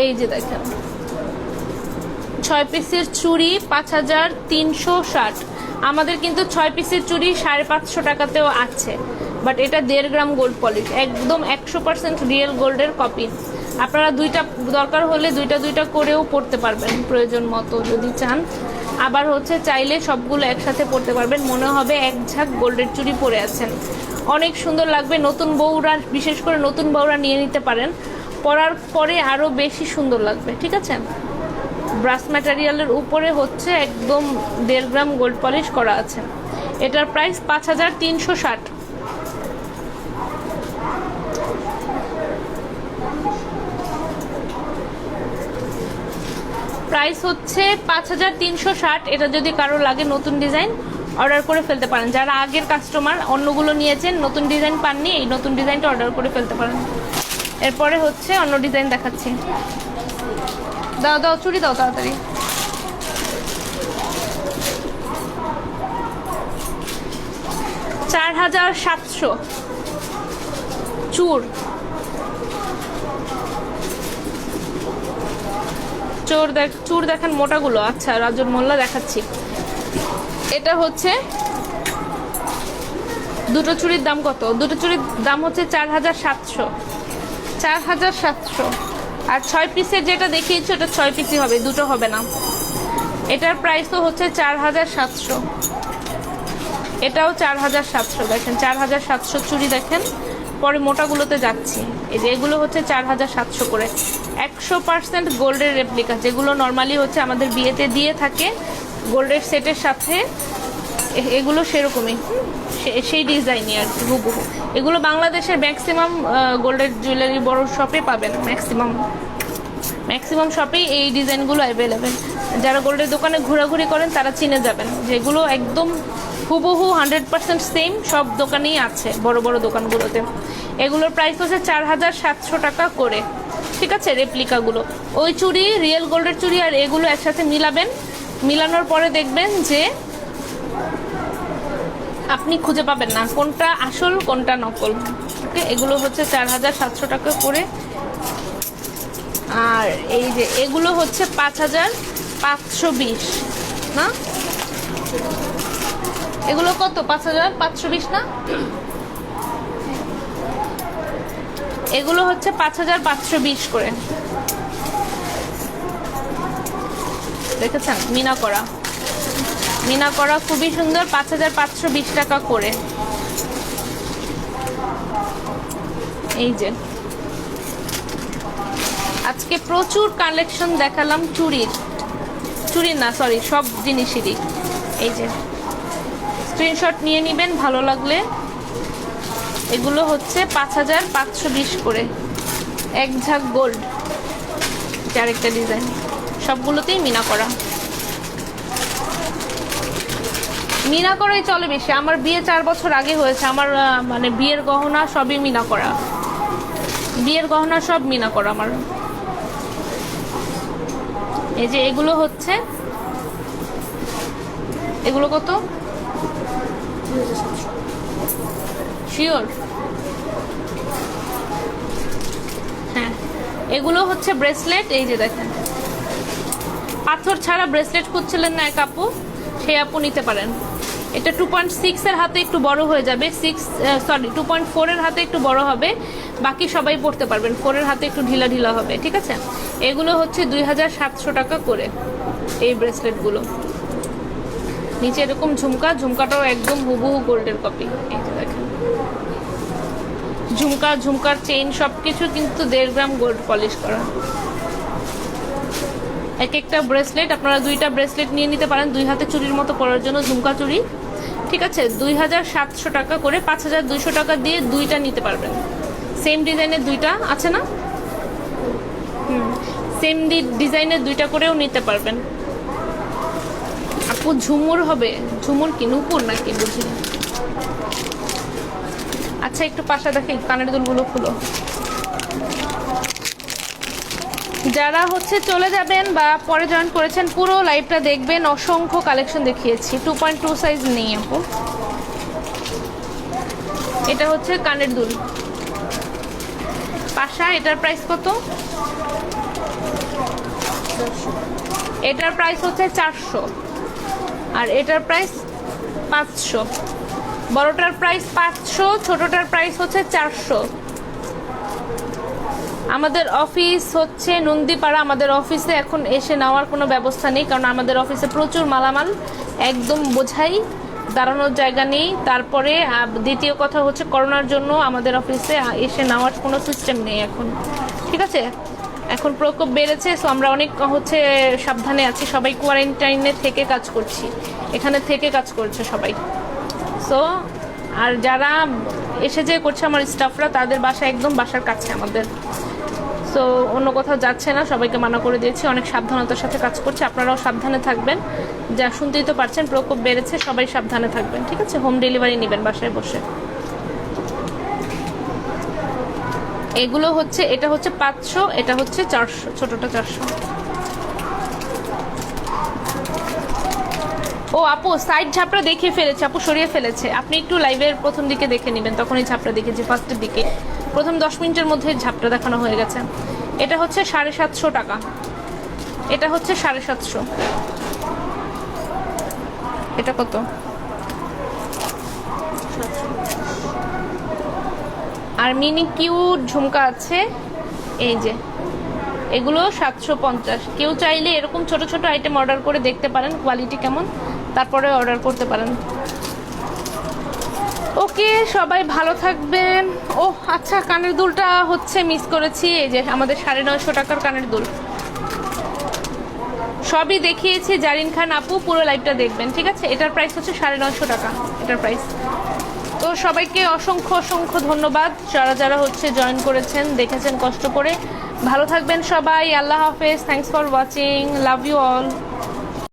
এই যে দেখেন, 6 পিসের চুড়ি 5,360। আমাদের কিন্তু 6 পিসের চুড়ি 550 টাকাতেও আছে, বাট এটা 1.5 গ্রাম গোল্ড পলিশ, একদম 100% রিয়েল গোল্ডের কপি। আপনারা দুইটা দরকার হলে দুইটা করেও পড়তে পারবেন প্রয়োজন মতো যদি চান। আবার হচ্ছে চাইলে সবগুলো একসাথে পড়তে পারবেন, মনে হবে এক ঝাঁক গোল্ডের চুড়ি পরে আছেন। অনেক সুন্দর লাগবে। নতুন বউরা, বিশেষ করে নতুন বউরা নিয়ে নিতে পারেন, পরার পরে আরও বেশি সুন্দর লাগবে। ঠিক আছে, ব্রাশ ম্যাটেরিয়ালের উপরে হচ্ছে একদম 1.5 গ্রাম গোল্ড পলিশ করা আছে। এটার প্রাইস 5,360। প্রাইস হচ্ছে 5,360। এটা যদি কারো লাগে নতুন ডিজাইন, অর্ডার করে ফেলতে পারেন। যারা আগের কাস্টমার অন্যগুলো নিয়েছেন, নতুন ডিজাইন পাননি, এই নতুন ডিজাইনটা অর্ডার করে ফেলতে পারেন। এরপরে হচ্ছে অন্য ডিজাইন দেখাচ্ছি। দাও দাও চুড়ি দাও তাড়াতাড়ি। $4,700 চুর দেখেন মোটাগুলো। আচ্ছা রাজন মোল্লা দেখাচ্ছি। এটা হচ্ছে দুটো চুড়ির দাম কত? দুটো চুড়ির দাম হচ্ছে 4,700। 4,700। আর 6 পিসের যেটা দেখিয়েছি ওটা 6 পিসই হবে, দুটো হবে না। এটার প্রাইস তো হচ্ছে 4,700। এটাও 4,700। দেখেন 4,700 চুড়ি দেখেন। পরে মোটাগুলোতে যাচ্ছি। এই যে এগুলো হচ্ছে 4,700 করে। 100% গোল্ডের রেপ্লিকা, যেগুলো নর্মালি হচ্ছে আমাদের বিয়েতে দিয়ে থাকে গোল্ডের সেটের সাথে, এগুলো সেরকমই, সেই ডিজাইনই আর কি হুবহু। এগুলো বাংলাদেশের ম্যাক্সিমাম গোল্ডের জুয়েলারি বড় শপে পাবেন, ম্যাক্সিমাম শপেই এই ডিজাইনগুলো অ্যাভেলেবেল। যারা গোল্ডের দোকানে ঘোরাঘুরি করেন তারা চিনে যাবেন, যেগুলো একদম হুবহু 100% সেম সব দোকানেই আছে, বড় বড় দোকানগুলোতে। এগুলোর প্রাইস হচ্ছে 4700 টাকা করে, ঠিক আছে। রেপ্লিকাগুলো, ওই চুড়ি রিয়েল গোল্ডের চুড়ি আর এগুলো একসাথে মিলাবেন, মিলানোর পরে দেখবেন যে আপনি খুঁজে পাবেন না কোনটা আসল কোনটা নকল। ওকে, এগুলো হচ্ছে 4700 টাকা করে। আর এই যে এগুলো হচ্ছে 5520 না, এগুলো কত? 5520 না, এগুলো হচ্ছে 5520 করে। দেখেছেন, মিনা করা, মিনা করা খুবই সুন্দর, 5520 টাকা করে। এই যে আজকে প্রচুর কালেকশন দেখালাম চুড়ির, চুড়ির না সরি সব জিনিসেরই। এই যে স্ক্রিনশট নিয়ে নেবেন ভালো লাগলে। এগুলো হচ্ছে 5520 করে, এক ঝাঁক গোল্ড, আরেকটা ডিজাইন, সবগুলোতেই মিনা করা। মিনা করাই চলে বেশি। আমার বিয়ে 4 বছর আগে হয়েছে, আমার মানে বিয়ের গহনা সবই মিনা করা, বিয়ের গহনা সব মিনা করা আমার। এই যে এগুলো হচ্ছে, এগুলো কত? শিওর? হ্যাঁ, এগুলো হচ্ছে ব্রেসলেট। এই যে দেখেন, পাথর ছাড়া ব্রেসলেট খুঁজছিলেন না এক আপু, সেই আপু নিতে পারেন। এটা 2.6 এর হাতে একটু বড় হয়ে যাবে, 2.4 এর হাতে একটু বড় হবে, বাকি সবাই পড়তে পারবেন। 4 এর হাতে একটু ঢিলা ঢিলা হবে, ঠিক আছে। এগুলো হচ্ছে 2700 টাকা করে এই ব্রেসলেটগুলো। নিচে এরকম ঝুমকা, ঝুমকাটাও একদম হুবহু গোল্ডের কপি। এই যে দেখেন, ঝুমকা, ঝুমকার চেইন সবকিছু কিন্তু 1.5 গ্রাম গোল্ড পলিশ করা। এক একটা ব্রেসলেট আপনারা 2টা ব্রেসলেট নিয়ে নিতে পারেন, 2 হাতে চুড়ির মতো পরার জন্য, ঝুমকা চুড়ি, ঠিক আছে। 2700 টাকা করে, 5200 টাকা দিয়ে 2টা নিতে পারবেন। সেম ডিজাইনের 2টা আছে না, সেম ডিজাইনের 2টা করেও নিতে পারবেন। আপু ঝুমুর হবে? ঝুমুর কি নূপুর নাকি বুঝি? আচ্ছা একটু পাশে দেখি, কানের দুলগুলো খুলো। যারা হচ্ছে চলে যাবেন বা পরে জয়েন করেছেন, পুরো লাইভটা দেখবেন, অসংখ্য কালেকশন দেখিয়েছি। 2.2 সাইজ নেই আপু। এটা হচ্ছে কানের দুল পাশা, এটার প্রাইস কত? এটার প্রাইস হচ্ছে 400, আর এটার প্রাইস 500। বড়টার প্রাইস 500, ছোটটার প্রাইস হচ্ছে 400। আমাদের অফিস হচ্ছে নন্দীপাড়া। আমাদের অফিসে এখন এসে নেওয়ার কোনো ব্যবস্থা নেই, কারণ আমাদের অফিসে প্রচুর মালামাল, একদম বোঝাই, দাঁড়ানোর জায়গা নেই। তারপরে দ্বিতীয় কথা হচ্ছে করোনার জন্য আমাদের অফিসে এসে নেওয়ার কোনো সিস্টেম নেই এখন, ঠিক আছে। এখন প্রকোপ বেড়েছে, সো আমরা অনেক হচ্ছে সাবধানে আছি, সবাই কোয়ারেন্টাইনে থেকে কাজ করছি, এখানে থেকে কাজ করছে সবাই। সো আর যারা এসে যে করছে আমার স্টাফরা, তাদের বাসা একদম বাসার কাছে আমাদের, সো অন্য কোথাও যাচ্ছে না, সবাইকে মানা করে দিয়েছি, অনেক সাবধানতার সাথে কাজ করছে। আপনারাও সাবধানে থাকবেন, যা শুনতেই তো পারছেন প্রকোপ বেড়েছে, সবাই সাবধানে থাকবেন, ঠিক আছে। হোম ডেলিভারি নেবেন বাসায় বসে। এগুলো হচ্ছে, এটা হচ্ছে 500, এটা হচ্ছে 400, ছোটটা 400। ও আপু সাইড ঝাপটা দেখিয়ে ফেলেছে, আপু সরিয়ে ফেলেছে। আপনি একটু লাইভের প্রথম দিকে দেখে নেবেন, তখনই ঝাপটা দেখেছি, ফার্স্টের দিকে প্রথম 10 মিনিটের মধ্যে ঝাপটা দেখানো হয়ে গেছে। এটা হচ্ছে 750 টাকা, এটা হচ্ছে 750। এটা কত? আর মিনি কিউট ঝুমকা আছে, এই যে এগুলো 750। কেউ চাইলে এরকম ছোট ছোট আইটেম অর্ডার করে দেখতে পারেন কোয়ালিটি কেমন, তারপরে অর্ডার করতে পারেন। ওকে, সবাই ভালো থাকবেন। ও আচ্ছা, কানের দুলটা হচ্ছে মিস করেছি। এই যে আমাদের 950 টাকার কানের দুল, সবই দেখিয়েছি। জারিন খান আপু পুরো লাইভটা দেখবেন, ঠিক আছে। এটার প্রাইস হচ্ছে 950 টাকা, এটার প্রাইস। তো সবাইকে অসংখ্য অসংখ্য ধন্যবাদ, যারা যারা হচ্ছে জয়েন করেছেন, দেখেছেন কষ্ট করে। ভালো থাকবেন সবাই, আল্লাহ হাফেজ, thanks for watching, love you all.